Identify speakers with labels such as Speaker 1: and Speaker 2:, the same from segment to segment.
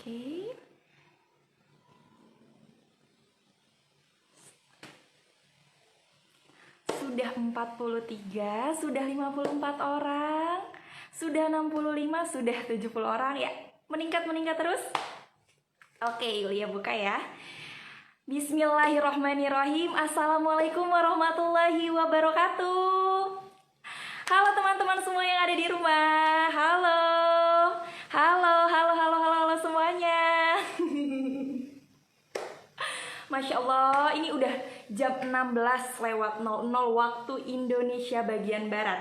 Speaker 1: Oke. Sudah 43, sudah 54 orang, sudah 65, sudah 70 orang ya. Meningkat terus. Oke, Yulia buka ya. Bismillahirrahmanirrahim. Assalamualaikum warahmatullahi wabarakatuh. Halo teman-teman semua yang ada di rumah. Halo semuanya. Masya Allah, ini udah jam 16:00 waktu Indonesia bagian Barat.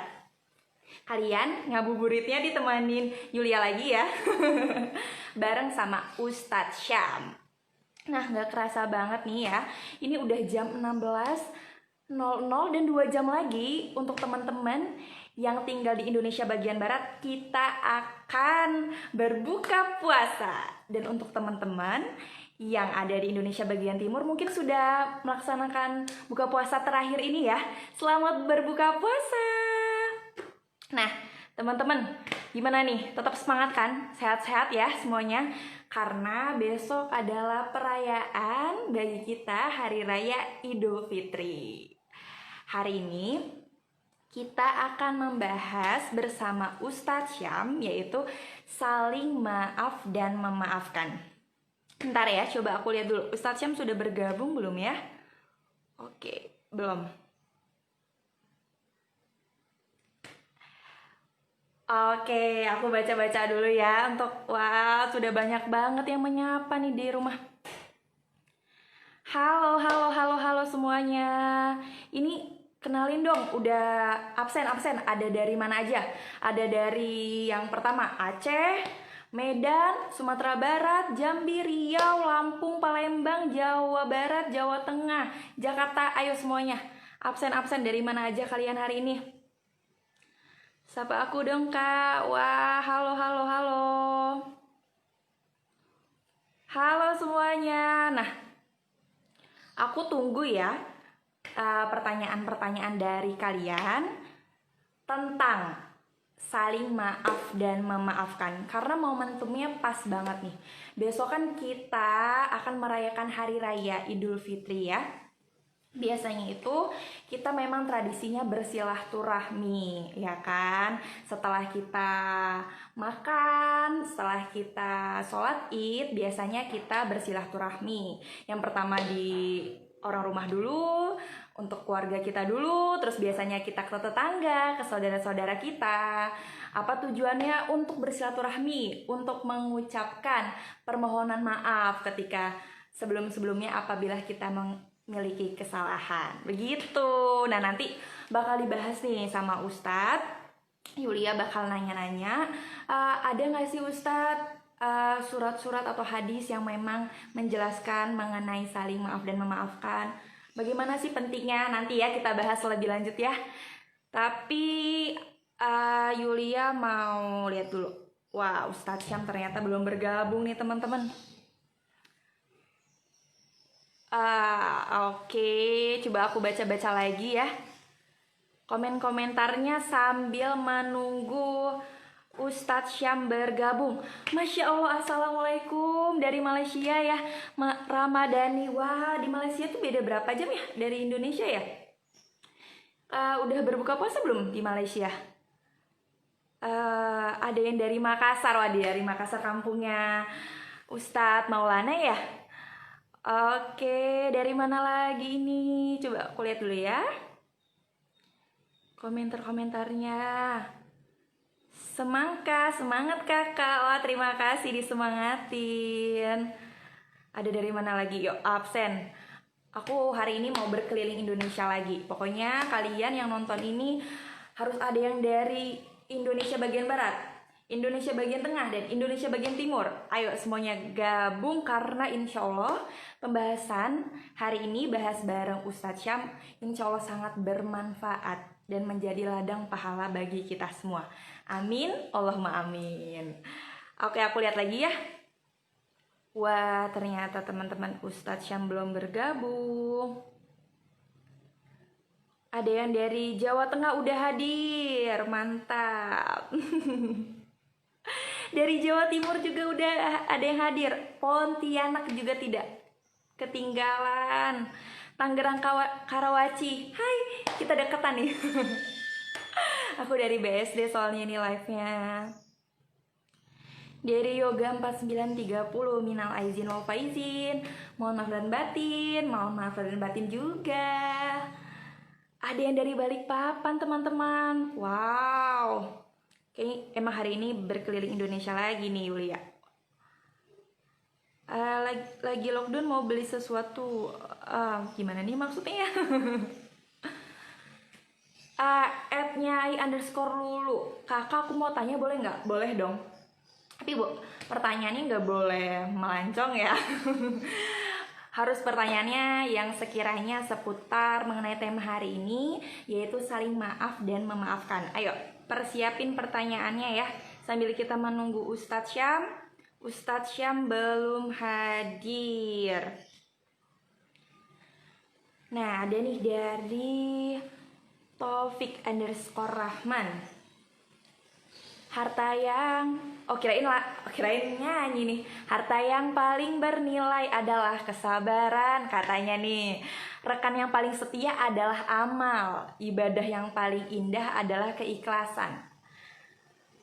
Speaker 1: Kalian ngabuburitnya ditemenin Yulia lagi ya. Bareng sama Ustadz Syam. Nah, gak kerasa banget nih ya. Ini udah jam 16:00 dan 2 jam lagi untuk teman-teman yang tinggal di Indonesia bagian Barat, kita akan berbuka puasa. Dan untuk teman-teman yang ada di Indonesia bagian timur mungkin sudah melaksanakan buka puasa terakhir ini ya. Selamat berbuka puasa. Nah, teman-teman, gimana nih? Tetap semangat kan? Sehat-sehat ya semuanya. Karena besok adalah perayaan bagi kita Hari Raya Idul Fitri. Hari ini kita akan membahas bersama Ustadz Syam, yaitu saling maaf dan memaafkan. Bentar ya, coba aku lihat dulu. Ustadz Syam sudah bergabung belum ya? Oke, belum. Oke, aku baca-baca dulu ya. Wah, sudah banyak banget yang menyapa nih di rumah. Halo semuanya. Ini kenalin dong, udah absen. Ada dari mana aja? Ada dari yang pertama Aceh, Medan, Sumatera Barat, Jambi, Riau, Lampung, Palembang, Jawa Barat, Jawa Tengah, Jakarta. Ayo semuanya, absen dari mana aja kalian hari ini? Sapa aku dong Kak. Wah, halo. Halo semuanya. Nah, aku tunggu ya pertanyaan-pertanyaan dari kalian tentang saling maaf dan memaafkan, karena momentumnya pas banget nih. Besok kan kita akan merayakan Hari Raya Idul Fitri ya. Biasanya itu kita memang tradisinya bersilaturahmi ya kan. Setelah kita makan, setelah kita sholat id, biasanya kita bersilaturahmi. Yang pertama di orang rumah dulu, untuk keluarga kita dulu, terus biasanya kita ke tetangga, ke saudara-saudara kita. Apa tujuannya? Untuk bersilaturahmi, untuk mengucapkan permohonan maaf ketika sebelum-sebelumnya apabila kita memiliki kesalahan. Begitu. Nah, nanti bakal dibahas nih sama Ustadz. Yulia bakal nanya-nanya, ada gak sih Ustadz surat-surat atau hadis yang memang menjelaskan mengenai saling maaf dan memaafkan? Bagaimana sih pentingnya? Nanti ya kita bahas lebih lanjut ya. Tapi Yulia mau lihat dulu. Wah, Ustadz Syam ternyata belum bergabung nih teman-teman. Oke, coba aku baca-baca lagi ya komen-komentarnya sambil menunggu Ustadz Syam bergabung. Masya Allah, Assalamualaikum dari Malaysia ya, Ramadhani. Wah, di Malaysia tuh beda berapa jam ya dari Indonesia ya? Udah berbuka puasa belum di Malaysia? Ada yang dari Makassar. Wah, dari Makassar kampungnya Ustadz Maulana ya. Oke, dari mana lagi ini? Coba aku lihat dulu ya komentar-komentarnya. Semangat kakak. Wah, terima kasih disemangatin. Ada dari mana lagi? Yuk, absen. Aku hari ini mau berkeliling Indonesia lagi. Pokoknya kalian yang nonton ini harus ada yang dari Indonesia bagian Barat, Indonesia bagian Tengah, dan Indonesia bagian Timur. Ayo semuanya gabung, karena insya Allah pembahasan hari ini bahas bareng Ustadz Syam, insya Allah sangat bermanfaat dan menjadi ladang pahala bagi kita semua. Amin, Allahumma amin. Oke, aku lihat lagi ya. Wah, ternyata teman-teman Ustadz Syam belum bergabung. Ada yang dari Jawa Tengah udah hadir, mantap. Dari Jawa Timur juga udah ada yang hadir. Pontianak juga tidak ketinggalan. Tangerang Karawaci. Hai, kita deketan nih. Aku dari BSD soalnya ini live-nya. Dari Yoga 4930, minal aizin wal faizin. Mohon maaf dan batin, mohon maaf dan batin juga. Ada yang dari Balikpapan, teman-teman. Wow. Kayaknya emang hari ini berkeliling Indonesia lagi nih, Yulia. Lagi lockdown mau beli sesuatu. Gimana nih maksudnya ya? @nya _lulu. Kakak, aku mau tanya boleh nggak? Boleh dong. Tapi Bu, pertanyaannya nggak boleh melancong ya. Harus pertanyaannya yang sekiranya seputar mengenai tema hari ini, yaitu saling maaf dan memaafkan. Ayo, persiapin pertanyaannya ya. Sambil kita menunggu Ustadz Syam. Ustadz Syam belum hadir. Nah, ada nih dari Taufik_Rahman. Harta yang kirain nyanyi nih. Harta yang paling bernilai adalah kesabaran, katanya nih. Rekan yang paling setia adalah amal. Ibadah yang paling indah adalah keikhlasan.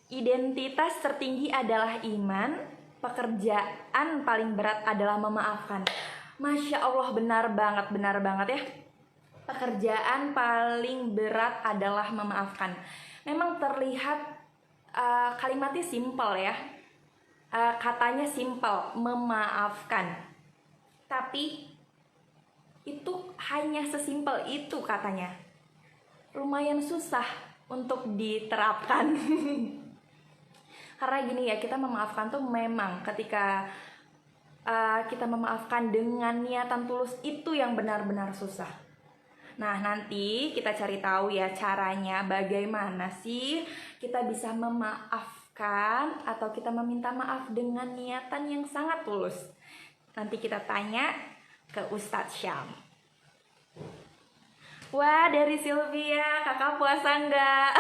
Speaker 1: Identitas tertinggi adalah iman. Pekerjaan paling berat adalah memaafkan. Masya Allah, benar banget ya. Pekerjaan paling berat adalah memaafkan. Memang terlihat kalimatnya simpel ya, katanya simpel, memaafkan, tapi itu hanya sesimpel itu katanya. Lumayan susah untuk diterapkan. Karena gini ya, kita memaafkan tuh memang ketika kita memaafkan dengan niatan tulus itu yang benar-benar susah. Nah, nanti kita cari tahu ya caranya bagaimana sih kita bisa memaafkan atau kita meminta maaf dengan niatan yang sangat tulus. Nanti kita tanya ke Ustadz Syam. Wah, dari Sylvia, kakak puasa nggak?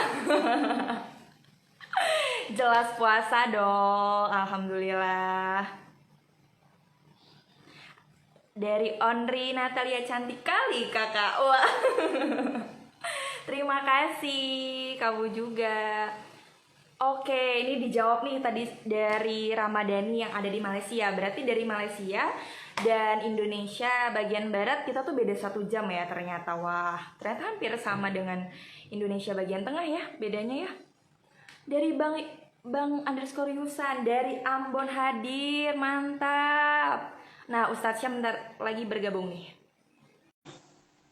Speaker 1: Jelas puasa dong, alhamdulillah. Dari Onri Natalia, cantik kali kakak. Wah. Terima kasih, kamu juga. Oke, ini dijawab nih tadi dari Ramadhani yang ada di Malaysia. Berarti dari Malaysia dan Indonesia bagian barat kita tuh beda 1 jam ya ternyata. Wah, ternyata hampir sama dengan Indonesia bagian tengah ya, bedanya ya. Dari Bang_Yusan dari Ambon hadir, mantap. Nah, Ustadz Syam bentar lagi bergabung nih.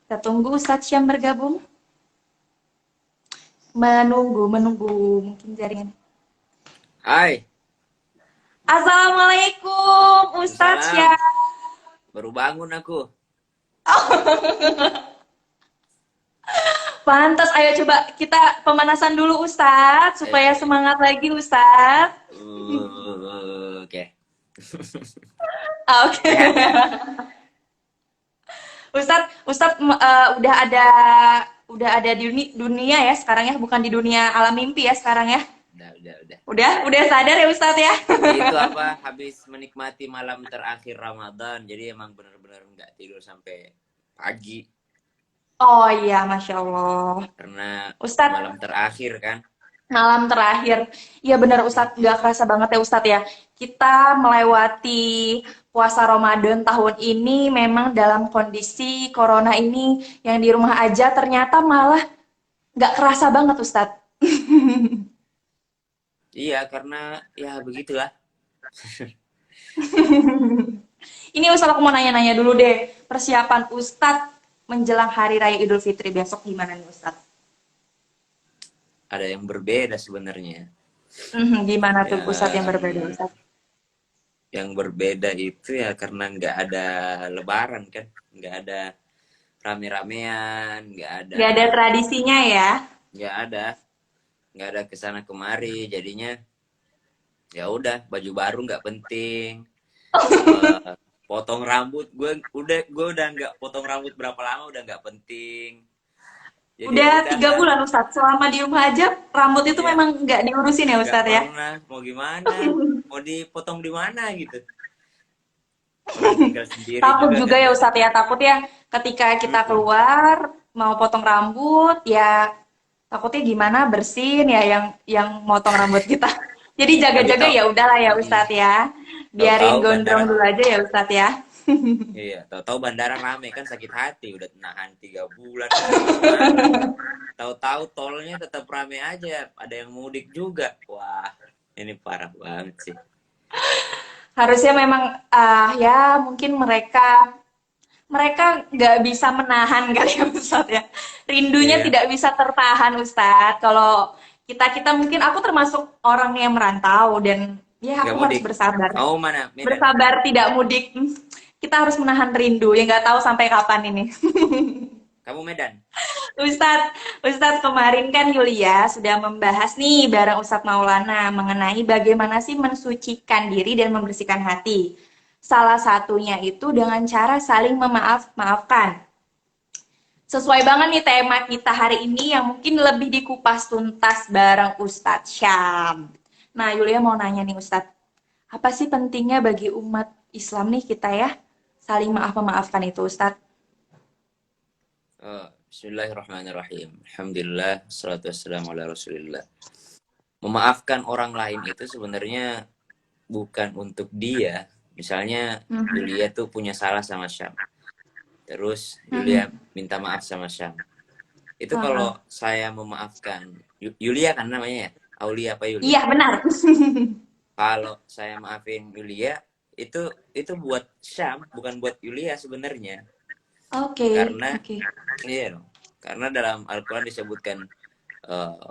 Speaker 1: Kita tunggu Ustadz Syam bergabung. Menunggu mungkin jaringan.
Speaker 2: Hai.
Speaker 1: Assalamualaikum Ustadz Syam.
Speaker 2: Baru bangun aku.
Speaker 1: Pantas, ayo coba kita pemanasan dulu Ustadz supaya semangat lagi Ustadz.
Speaker 2: Oke.
Speaker 1: Oke. Ustadz udah ada di dunia ya sekarang ya, bukan di dunia alam mimpi ya sekarang ya. Udah sadar ya Ustadz ya.
Speaker 2: Itu apa, habis menikmati malam terakhir Ramadan, jadi emang benar-benar nggak tidur sampai pagi.
Speaker 1: Oh iya, Masya Allah.
Speaker 2: Karena
Speaker 1: Ustadz,
Speaker 2: malam terakhir kan.
Speaker 1: Malam terakhir. Iya benar Ustadz, nggak kerasa banget ya Ustadz ya. Kita melewati puasa Ramadan tahun ini memang dalam kondisi corona ini yang di rumah aja, ternyata malah nggak kerasa banget Ustadz.
Speaker 2: Iya, karena ya begitulah.
Speaker 1: Ini Ustadz, aku mau nanya-nanya dulu deh. Persiapan Ustadz menjelang Hari Raya Idul Fitri besok gimana nih Ustadz?
Speaker 2: Ada yang berbeda sebenarnya.
Speaker 1: Gimana tuh Ustadz yang berbeda Ustadz?
Speaker 2: Yang berbeda itu ya karena nggak ada lebaran kan. Nggak ada rame-ramean, nggak ada
Speaker 1: tradisinya ya.
Speaker 2: Nggak ada kesana kemari, jadinya ya udah, baju baru nggak penting. Potong rambut, gue udah nggak potong rambut berapa lama, udah nggak penting. Jadi ya
Speaker 3: Udah 3 bulan
Speaker 2: udahlah,
Speaker 3: Ustadz. Selama di rumah aja rambut itu
Speaker 2: ya
Speaker 3: memang nggak diurusin ya
Speaker 2: nggak
Speaker 3: Ustadz ya.
Speaker 2: pernah. Mau gimana? Mau dipotong di mana gitu? Orang tinggal sendiri
Speaker 3: Takut
Speaker 2: juga
Speaker 3: juga
Speaker 2: kan
Speaker 3: ya
Speaker 2: nggak ada
Speaker 3: Ustadz ya.
Speaker 2: tempat.
Speaker 3: Takut ya ketika kita
Speaker 2: Mm-mm.
Speaker 3: keluar mau potong rambut ya takutnya gimana bersin ya yang motong rambut kita. Jadi
Speaker 2: Tapi
Speaker 3: jaga-jaga
Speaker 2: tau,
Speaker 3: ya udahlah ya
Speaker 2: mm-mm.
Speaker 3: Ustadz ya.
Speaker 2: Tahu-tahu
Speaker 3: Biarin gondrong
Speaker 2: bandara,
Speaker 3: dulu aja ya Ustadz ya.
Speaker 2: iya, tahu-tahu bandara rame kan sakit hati, udah nahan 3 bulan kan gimana? Tahu-tahu tolnya tetap rame aja, ada yang mudik juga. Wah, ini parah banget sih.
Speaker 3: Harusnya memang ya mungkin mereka mereka nggak bisa menahan kali ya Ustadz ya. Rindunya
Speaker 2: Iya,
Speaker 3: tidak bisa tertahan Ustadz. Kalau kita mungkin aku termasuk orang yang merantau dan ya
Speaker 2: nggak
Speaker 3: aku harus
Speaker 2: mudik.
Speaker 3: bersabar.
Speaker 2: Kamu mana? Medan.
Speaker 3: Bersabar tidak mudik. Kita harus menahan rindu. Ya nggak tahu sampai kapan ini.
Speaker 2: Kamu Medan.
Speaker 3: Ustadz kemarin kan Yulia sudah membahas nih bareng Ustadz Maulana mengenai bagaimana sih mensucikan diri dan membersihkan hati. Salah satunya itu dengan cara saling memaafkan. Sesuai banget nih tema kita hari ini yang mungkin lebih dikupas tuntas bareng Ustadz Syam. Nah, Yulia mau nanya nih Ustadz, apa sih pentingnya bagi umat Islam nih kita ya saling maaf-memaafkan itu Ustadz?
Speaker 2: Bismillahirrahmanirrahim. Alhamdulillah, salatu wassalamu ala rasulillah. Memaafkan orang lain itu sebenarnya bukan untuk dia. Misalnya
Speaker 3: Mhm,
Speaker 2: Yulia tuh punya salah sama Syam. Terus Yulia
Speaker 3: mhm,
Speaker 2: minta maaf sama Syam. Itu
Speaker 3: heeh.
Speaker 2: kalau saya memaafkan, Yulia kan namanya ya? Aulia apa Yulia?
Speaker 3: Iya benar.
Speaker 2: Kalau saya maafin Yulia, itu buat Syam, bukan buat Yulia sebenarnya.
Speaker 3: Oke,
Speaker 2: Karena
Speaker 3: oke.
Speaker 2: iya dong. Karena dalam Al-Qur'an disebutkan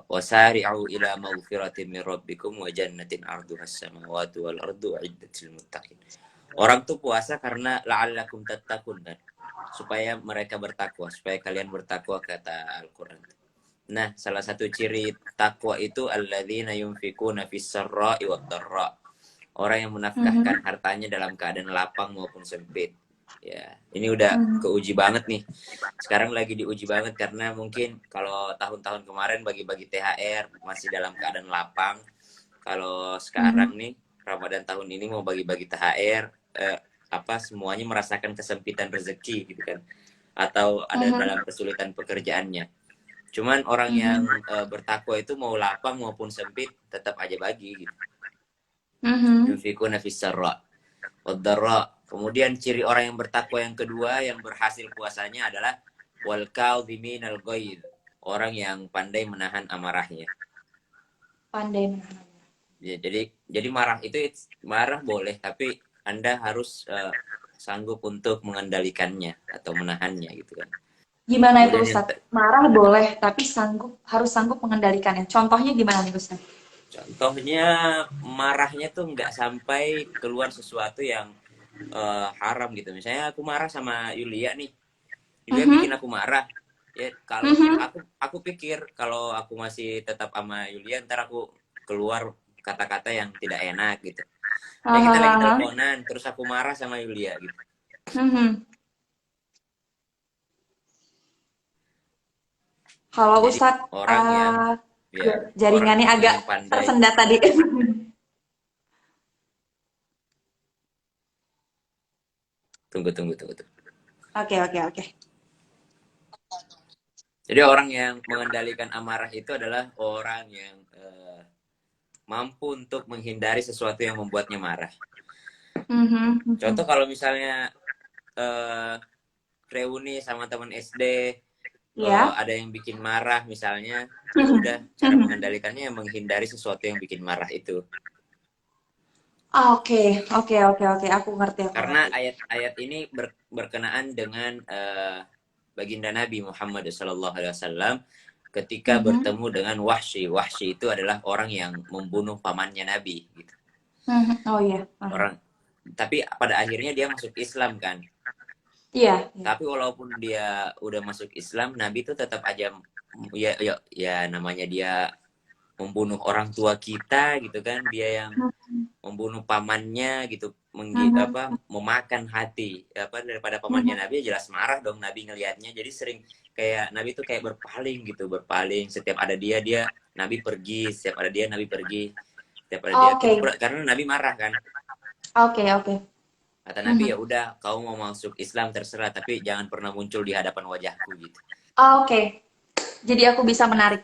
Speaker 2: wasari'u ila maghfiratin min rabbikum wa jannatin 'arduhas samawati wal ardu uiddat lil muttaqin. Orang tuh puasa karena la'allakum tattaqun kan. Supaya mereka bertakwa, supaya kalian bertakwa kata Al-Qur'an. Nah, salah satu ciri takwa itu alladzina yunfikuna fis sarra'i wad dharra. Orang yang menafkahkan
Speaker 3: Mhm,
Speaker 2: hartanya dalam keadaan lapang maupun sempit. Ya, ini udah
Speaker 3: mhm,
Speaker 2: keuji banget nih. Sekarang lagi diuji banget karena mungkin kalau tahun-tahun kemarin bagi-bagi THR masih dalam keadaan lapang. Kalau sekarang
Speaker 3: mhm,
Speaker 2: nih Ramadan tahun ini mau bagi-bagi THR, apa semuanya merasakan kesempitan rezeki gitu kan, atau ada
Speaker 3: mhm,
Speaker 2: dalam kesulitan pekerjaannya. Cuman orang yang
Speaker 3: mhm,
Speaker 2: bertakwa itu mau lapang maupun sempit tetap aja bagi gitu.
Speaker 3: mhm,
Speaker 2: Yunfikuna fis sarra wad dharra. Kemudian ciri orang yang bertakwa yang kedua yang berhasil puasanya adalah wal kadhiminal ghaidh. Orang yang pandai menahan amarahnya.
Speaker 3: pandai menahan.
Speaker 2: Ya, jadi marah itu marah boleh, tapi Anda harus sanggup untuk mengendalikannya atau menahannya gitu kan.
Speaker 3: Gimana itu
Speaker 2: Kemudian yang
Speaker 3: Ustadz? Marah boleh, tapi harus sanggup mengendalikannya. Contohnya gimana nih Ustadz?
Speaker 2: contohnya marahnya tuh nggak sampai keluar sesuatu yang haram gitu. Misalnya aku marah sama Yulia nih. Yulia bikin
Speaker 3: Mhm,
Speaker 2: aku marah. Ya kalau
Speaker 3: mhm,
Speaker 2: aku pikir kalau aku masih tetap sama Yulia ntar aku keluar kata-kata yang tidak enak gitu. Ya kita lagi
Speaker 3: hahaha,
Speaker 2: teleponan terus aku marah sama Yulia gitu.
Speaker 3: mhm. Kalau
Speaker 2: Jadi
Speaker 3: Ustadz,
Speaker 2: orang yang ya orang
Speaker 3: jaringannya agak
Speaker 2: yang pandai.
Speaker 3: tersendat tadi.
Speaker 2: Tunggu.
Speaker 3: Oke, oke, oke.
Speaker 2: Jadi orang yang mengendalikan amarah itu adalah orang yang mampu untuk menghindari sesuatu yang membuatnya marah.
Speaker 3: Mhm,
Speaker 2: Contoh
Speaker 3: mhm.
Speaker 2: kalau misalnya eh, reuni sama teman SD,
Speaker 3: Ya.
Speaker 2: ada yang bikin marah misalnya, ya udah cara mengendalikannya yang menghindari sesuatu yang bikin marah itu.
Speaker 3: Oke, oke, oke, oke. Aku ngerti, aku
Speaker 2: Karena
Speaker 3: ngerti.
Speaker 2: ayat-ayat ini berkenaan dengan baginda Nabi Muhammad SAW ketika
Speaker 3: Mhm,
Speaker 2: bertemu dengan Wahsy. Wahsy itu adalah orang yang membunuh pamannya Nabi. Gitu.
Speaker 3: mhm. Oh iya. Aha.
Speaker 2: Orang, tapi pada akhirnya dia masuk Islam kan.
Speaker 3: Iya, iya.
Speaker 2: Tapi walaupun dia udah masuk Islam, Nabi itu tetap aja ya namanya dia membunuh orang tua kita gitu kan, dia yang membunuh pamannya gitu, memakan hati daripada pamannya Nabi, jelas marah dong Nabi ngelihatnya. Jadi sering kayak Nabi tuh kayak berpaling gitu, berpaling setiap ada dia Nabi pergi, setiap ada dia Nabi pergi, setiap ada dia
Speaker 3: Oke,
Speaker 2: itu karena Nabi marah kan.
Speaker 3: oke, oke.
Speaker 2: Kata Nabi, ya udah kau mau masuk Islam terserah, tapi jangan pernah muncul di hadapan wajahku gitu.
Speaker 3: Oke. Jadi aku bisa menarik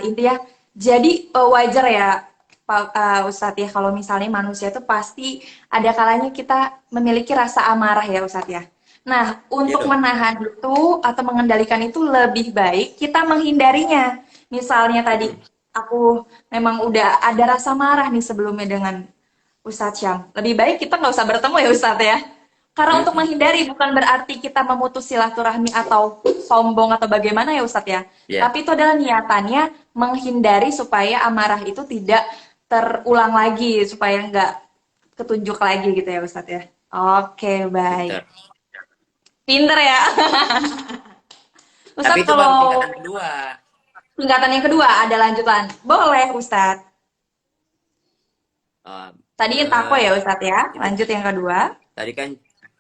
Speaker 3: intinya. Jadi wajar ya Pak Ustadz ya kalau misalnya manusia itu pasti ada kalanya kita memiliki rasa amarah ya Ustadz ya. Nah,
Speaker 2: Iya
Speaker 3: untuk
Speaker 2: dong.
Speaker 3: menahan itu atau mengendalikan itu lebih baik kita menghindarinya. Misalnya tadi
Speaker 2: Mm-mm.
Speaker 3: aku memang udah ada rasa marah nih sebelumnya dengan Ustadz Syam. Lebih baik kita nggak usah bertemu ya Ustadz ya. Karena untuk
Speaker 2: Mm-mm.
Speaker 3: menghindari bukan berarti kita memutus silaturahmi atau sombong atau bagaimana ya Ustadz ya.
Speaker 2: Ya,
Speaker 3: Tapi itu adalah niatannya menghindari supaya amarah itu tidak terulang lagi, supaya nggak ketunjuk lagi gitu ya Ustadz ya. Oke, baik.
Speaker 2: pintar.
Speaker 3: Pinter ya.
Speaker 2: Tapi
Speaker 3: Ustadz
Speaker 2: itu baru
Speaker 3: kalau
Speaker 2: tingkatan kedua.
Speaker 3: tingkatan yang kedua ada lanjutan. Boleh Ustadz.
Speaker 2: Eh,
Speaker 3: Tadi takwa
Speaker 2: eh,
Speaker 3: ya Ustadz ya.
Speaker 2: itu
Speaker 3: Lanjut yang kedua.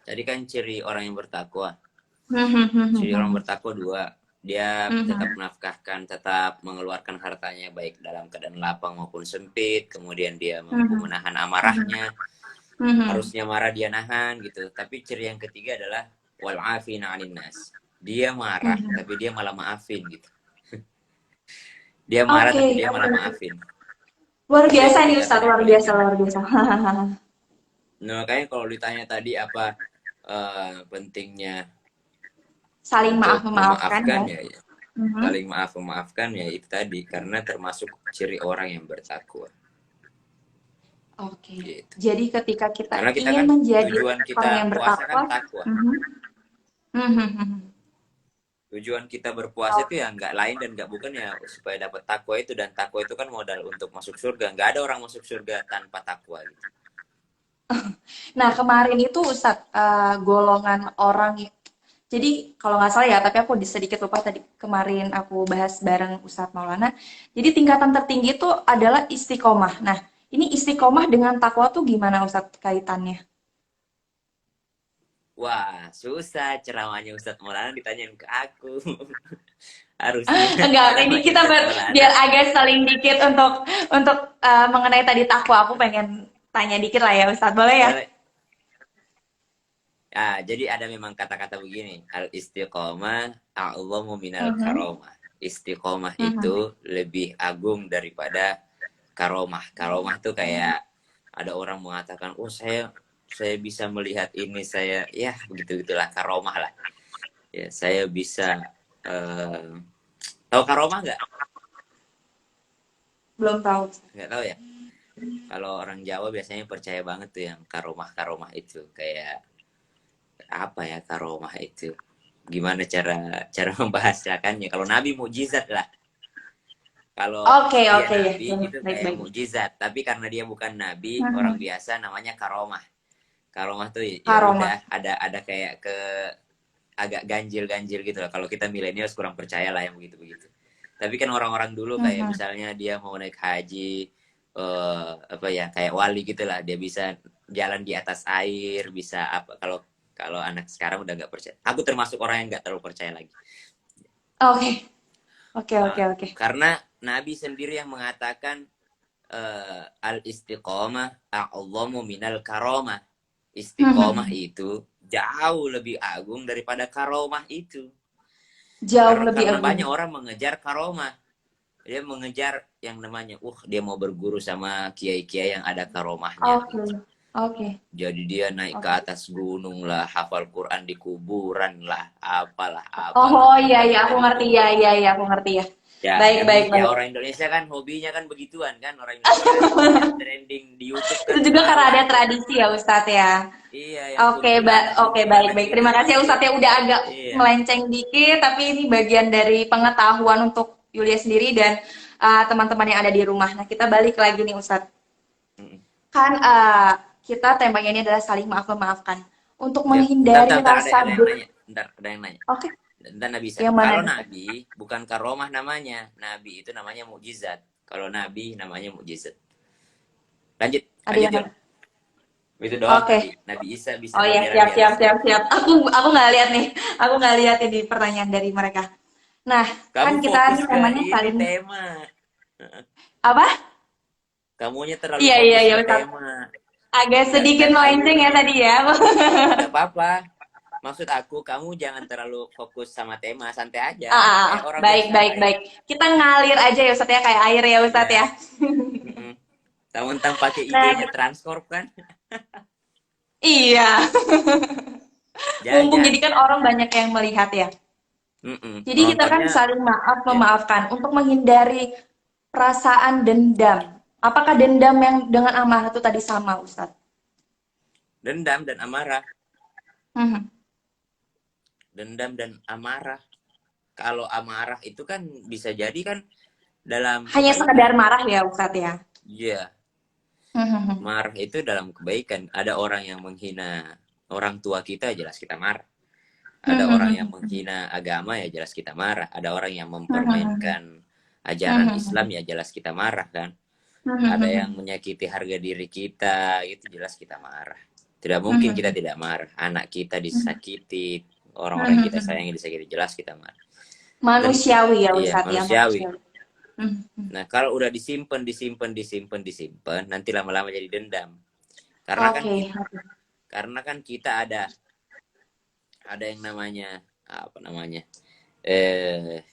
Speaker 2: tadi kan ciri orang yang bertakwa.
Speaker 3: Hmm, hmm, hmm, hmm,
Speaker 2: Ciri orang
Speaker 3: hmm.
Speaker 2: bertakwa dua, dia
Speaker 3: Hmm,
Speaker 2: tetap
Speaker 3: hmm.
Speaker 2: menafkahkan, tetap mengeluarkan hartanya baik dalam keadaan lapang maupun sempit. Kemudian dia
Speaker 3: Hmm,
Speaker 2: mampu
Speaker 3: hmm.
Speaker 2: menahan
Speaker 3: Hmm,
Speaker 2: amarahnya.
Speaker 3: hmm, hmm.
Speaker 2: Harusnya marah dia nahan gitu. Tapi ciri yang ketiga adalah wal afina 'anin nas. Dia
Speaker 3: Hmm,
Speaker 2: marah
Speaker 3: hmm.
Speaker 2: tapi dia malah maafin gitu. Dia marah
Speaker 3: Oke,
Speaker 2: tapi dia malah
Speaker 3: oke.
Speaker 2: maafin.
Speaker 3: Luar
Speaker 2: Itu
Speaker 3: biasa nih
Speaker 2: tingkatan
Speaker 3: Ustadz,
Speaker 2: yang
Speaker 3: luar
Speaker 2: paling
Speaker 3: biasa,
Speaker 2: tinggi.
Speaker 3: luar biasa.
Speaker 2: Nah, makanya kalau ditanya tadi apa pentingnya
Speaker 3: Saling maaf
Speaker 2: untuk
Speaker 3: memaafkan
Speaker 2: memaafkan
Speaker 3: ya.
Speaker 2: ya,
Speaker 3: Mhm.
Speaker 2: saling maaf memaafkan ya itu tadi, karena termasuk ciri orang yang bertakwa
Speaker 3: Oke.
Speaker 2: gitu.
Speaker 3: Jadi ketika kita
Speaker 2: Karena kita
Speaker 3: ingin
Speaker 2: kan
Speaker 3: menjadi
Speaker 2: tujuan
Speaker 3: orang
Speaker 2: kita
Speaker 3: yang
Speaker 2: puasa kan
Speaker 3: bertakwa,
Speaker 2: takwa.
Speaker 3: mhm. Mhm, mhm.
Speaker 2: Tujuan kita berpuasa itu ya nggak lain dan nggak bukan ya supaya dapat takwa itu, dan takwa itu kan modal untuk masuk surga. Nggak ada orang masuk surga tanpa takwa gitu.
Speaker 3: Nah, kemarin itu Ustadz, golongan orang jadi kalau nggak salah ya, tapi aku sedikit lupa tadi kemarin aku bahas bareng Ustadz Maulana. Jadi tingkatan tertinggi itu adalah istiqomah. Nah, ini istiqomah dengan takwa tuh gimana Ustadz kaitannya?
Speaker 2: Wah, susah ceramahnya Ustadz Maulana ditanyain ke aku. Harusnya
Speaker 3: Enggak, ini
Speaker 2: ceramahnya
Speaker 3: kita
Speaker 2: Ustadz Maulana.
Speaker 3: biar agak saling dikit untuk mengenai tadi takwa. Aku pengen tanya dikit lah ya Ustadz, boleh ya?
Speaker 2: Boleh. Jadi ada memang kata-kata begini, al istiqomah a'zamu minal
Speaker 3: Mhm,
Speaker 2: karomah. Istiqomah
Speaker 3: mhm.
Speaker 2: itu lebih agung daripada karomah. Karomah tuh kayak ada orang mengatakan, oh saya bisa melihat ini, saya ya begitu gitulah karomah lah. Ya saya bisa eh, tahu karomah nggak?
Speaker 3: Belum tahu.
Speaker 2: Nggak tahu ya. Kalau orang Jawa biasanya percaya banget tuh yang karomah itu, kayak apa ya karomah itu? Gimana cara cara membahasakannya? Kalau Nabi mukjizat lah. Kalau
Speaker 3: Oke,
Speaker 2: dia
Speaker 3: oke ya.
Speaker 2: Nabi itu
Speaker 3: Baik,
Speaker 2: kayak
Speaker 3: baik.
Speaker 2: mukjizat, tapi karena dia bukan Nabi, orang
Speaker 3: Mhm.
Speaker 2: biasa namanya karomah. Karomah tuh ya
Speaker 3: Karomah.
Speaker 2: udah ada kayak ke agak ganjil-ganjil gitu lah. Kalau kita milenial kurang percaya lah yang begitu-begitu. Tapi kan orang-orang dulu kayak
Speaker 3: Mhm.
Speaker 2: misalnya dia mau naik haji, apa ya kayak wali gitu lah. Dia bisa jalan di atas air, bisa apa. Kalau kalau anak sekarang udah nggak percaya. Aku termasuk orang yang nggak terlalu percaya lagi.
Speaker 3: Oke, oke,
Speaker 2: Uh,
Speaker 3: oke, oke.
Speaker 2: karena Nabi sendiri yang mengatakan al istiqomah a'zamu minal karomah. Istiqomah
Speaker 3: Mhm.
Speaker 2: itu jauh lebih agung daripada karomah itu.
Speaker 3: Jauh lebih
Speaker 2: Karena
Speaker 3: agung.
Speaker 2: banyak orang mengejar karomah. Dia mengejar yang namanya, dia mau berguru sama kiai-kiai yang ada karomahnya
Speaker 3: Oke,
Speaker 2: gitu.
Speaker 3: oke,
Speaker 2: Jadi dia naik ke
Speaker 3: oke.
Speaker 2: atas gunung lah, hafal Quran di kuburan lah, apalah, apalah,
Speaker 3: Oh iya, iya,
Speaker 2: minta-minta
Speaker 3: aku ngerti ya,
Speaker 2: ditolong.
Speaker 3: iya, iya, aku ngerti ya.
Speaker 2: Ya,
Speaker 3: Baik, baik,
Speaker 2: ya
Speaker 3: baik.
Speaker 2: orang Indonesia kan hobinya kan begituan kan. Orang Indonesia kan yang trending di YouTube
Speaker 3: Itu
Speaker 2: kan
Speaker 3: juga
Speaker 2: selalu
Speaker 3: karena ada
Speaker 2: ada tuh.
Speaker 3: tradisi ya Ustadz ya.
Speaker 2: Iya, yang kuntilanak,
Speaker 3: Oke, baik,
Speaker 2: kuntilanak
Speaker 3: baik.
Speaker 2: gitu
Speaker 3: Terima kasih ya
Speaker 2: masih.
Speaker 3: Ustadz ya udah agak
Speaker 2: Iya.
Speaker 3: melenceng dikit, tapi ini bagian dari pengetahuan untuk Yulia sendiri dan teman-teman yang ada di rumah. Nah, kita balik lagi nih Ustadz.
Speaker 2: Mm-mm.
Speaker 3: Kan kita temanya ini adalah saling maaf memaafkan. Untuk
Speaker 2: Ya, bentar,
Speaker 3: menghindari
Speaker 2: bentar, bentar,
Speaker 3: rasa
Speaker 2: ada yang nanya. Bentar, ada yang nanya.
Speaker 3: Oke,
Speaker 2: Bentar, Nabi.
Speaker 3: yang mana
Speaker 2: Kalau
Speaker 3: nih?
Speaker 2: Nabi bukan karomah namanya. Nabi itu namanya mukjizat. Kalau Nabi namanya mukjizat. Lanjut,
Speaker 3: Ada
Speaker 2: lanjut
Speaker 3: yang
Speaker 2: yuk. Itu doang
Speaker 3: Oke.
Speaker 2: tadi. Nabi Isa bisa
Speaker 3: Oh ya,
Speaker 2: berjalan
Speaker 3: siap,
Speaker 2: di
Speaker 3: siap,
Speaker 2: atas
Speaker 3: siap,
Speaker 2: air.
Speaker 3: siap. Aku nggak lihat nih. Aku nggak lihat ini pertanyaan dari mereka. Nah,
Speaker 2: Kamu
Speaker 3: kan kita
Speaker 2: fokus
Speaker 3: nih
Speaker 2: ke
Speaker 3: temanya
Speaker 2: ini
Speaker 3: saling
Speaker 2: tema.
Speaker 3: apa?
Speaker 2: Kamunya terlalu
Speaker 3: Iya, iya,
Speaker 2: fokus
Speaker 3: iya,
Speaker 2: ke
Speaker 3: Ustaz.
Speaker 2: tema.
Speaker 3: Agak sedikit
Speaker 2: Enggak terlalu
Speaker 3: melenceng ya
Speaker 2: ini.
Speaker 3: tadi ya.
Speaker 2: Enggak apa-apa. Maksud aku, kamu jangan terlalu fokus sama tema, santai aja. Kayak orang
Speaker 3: Baik,
Speaker 2: biasa
Speaker 3: baik,
Speaker 2: aja.
Speaker 3: baik. Kita ngalir aja ya Ustaz ya, kayak air ya Ustaz
Speaker 2: Ya.
Speaker 3: ya.
Speaker 2: Mm-mm. Tahu-tahu pakai
Speaker 3: Nah,
Speaker 2: IG-nya Transcorp kan?
Speaker 3: iya. Mumpung
Speaker 2: Jangan.
Speaker 3: jadi kan orang banyak yang melihat ya.
Speaker 2: Mm-mm.
Speaker 3: Jadi kita kan
Speaker 2: Penontonnya
Speaker 3: saling maaf
Speaker 2: ya.
Speaker 3: memaafkan untuk menghindari perasaan dendam. Apakah dendam yang dengan amarah itu tadi sama, Ustadz?
Speaker 2: Dendam dan amarah.
Speaker 3: Mhm.
Speaker 2: Dendam dan amarah. Kalau amarah itu kan bisa jadi kan dalam
Speaker 3: Hanya sekedar
Speaker 2: kebaikan.
Speaker 3: marah ya, Ustadz ya.
Speaker 2: Iya,
Speaker 3: Mhm.
Speaker 2: marah itu dalam kebaikan. Ada orang yang menghina orang tua kita, jelas kita marah. Ada orang yang
Speaker 3: Mhm.
Speaker 2: menghina agama, ya jelas kita marah. Ada orang yang
Speaker 3: Mhm.
Speaker 2: mempermainkan ajaran Islam,
Speaker 3: Mhm.
Speaker 2: ya jelas kita marah kan. Ada yang
Speaker 3: Mhm.
Speaker 2: menyakiti harga diri kita, itu jelas kita marah. Tidak mungkin kita
Speaker 3: Mhm.
Speaker 2: tidak marah. Anak kita disakiti, orang-orang yang kita
Speaker 3: Mhm.
Speaker 2: sayangi disakiti, jelas kita marah. Dan
Speaker 3: Manusiawi ya,
Speaker 2: iya,
Speaker 3: Ustadz ya,
Speaker 2: manusiawi.
Speaker 3: manusiawi. Mhm.
Speaker 2: Nah, kalau udah disimpan, nanti lama-lama jadi dendam. Karena kan
Speaker 3: Oke.
Speaker 2: kita, ada yang namanya apa namanya? Eh,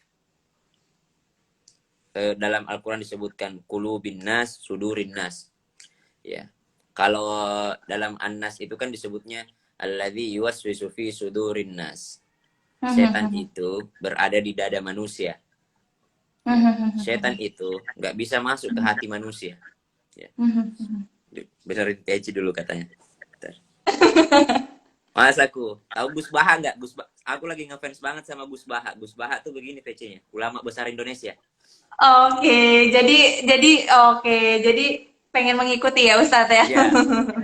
Speaker 2: dalam Al-Qur'an disebutkan qulubin nas, sudurin nas. Ya. Kalau dalam An-Nas itu kan disebutnya alladzi yuwaswisu fi sudurin nas. Setan
Speaker 3: Mhm.
Speaker 2: itu berada di dada manusia. Setan
Speaker 3: Mhm.
Speaker 2: itu nggak bisa masuk ke hati manusia. Ya.
Speaker 3: Mhm.
Speaker 2: Benerin peci dulu katanya. Bentar. Mas aku tahu Gus Baha nggak? Aku lagi ngefans banget sama Gus Baha. Gus Baha tuh begini PC-nya, ulama besar Indonesia.
Speaker 3: Oke, oke, jadi pengen mengikuti ya Ustadz ya.
Speaker 2: Ya,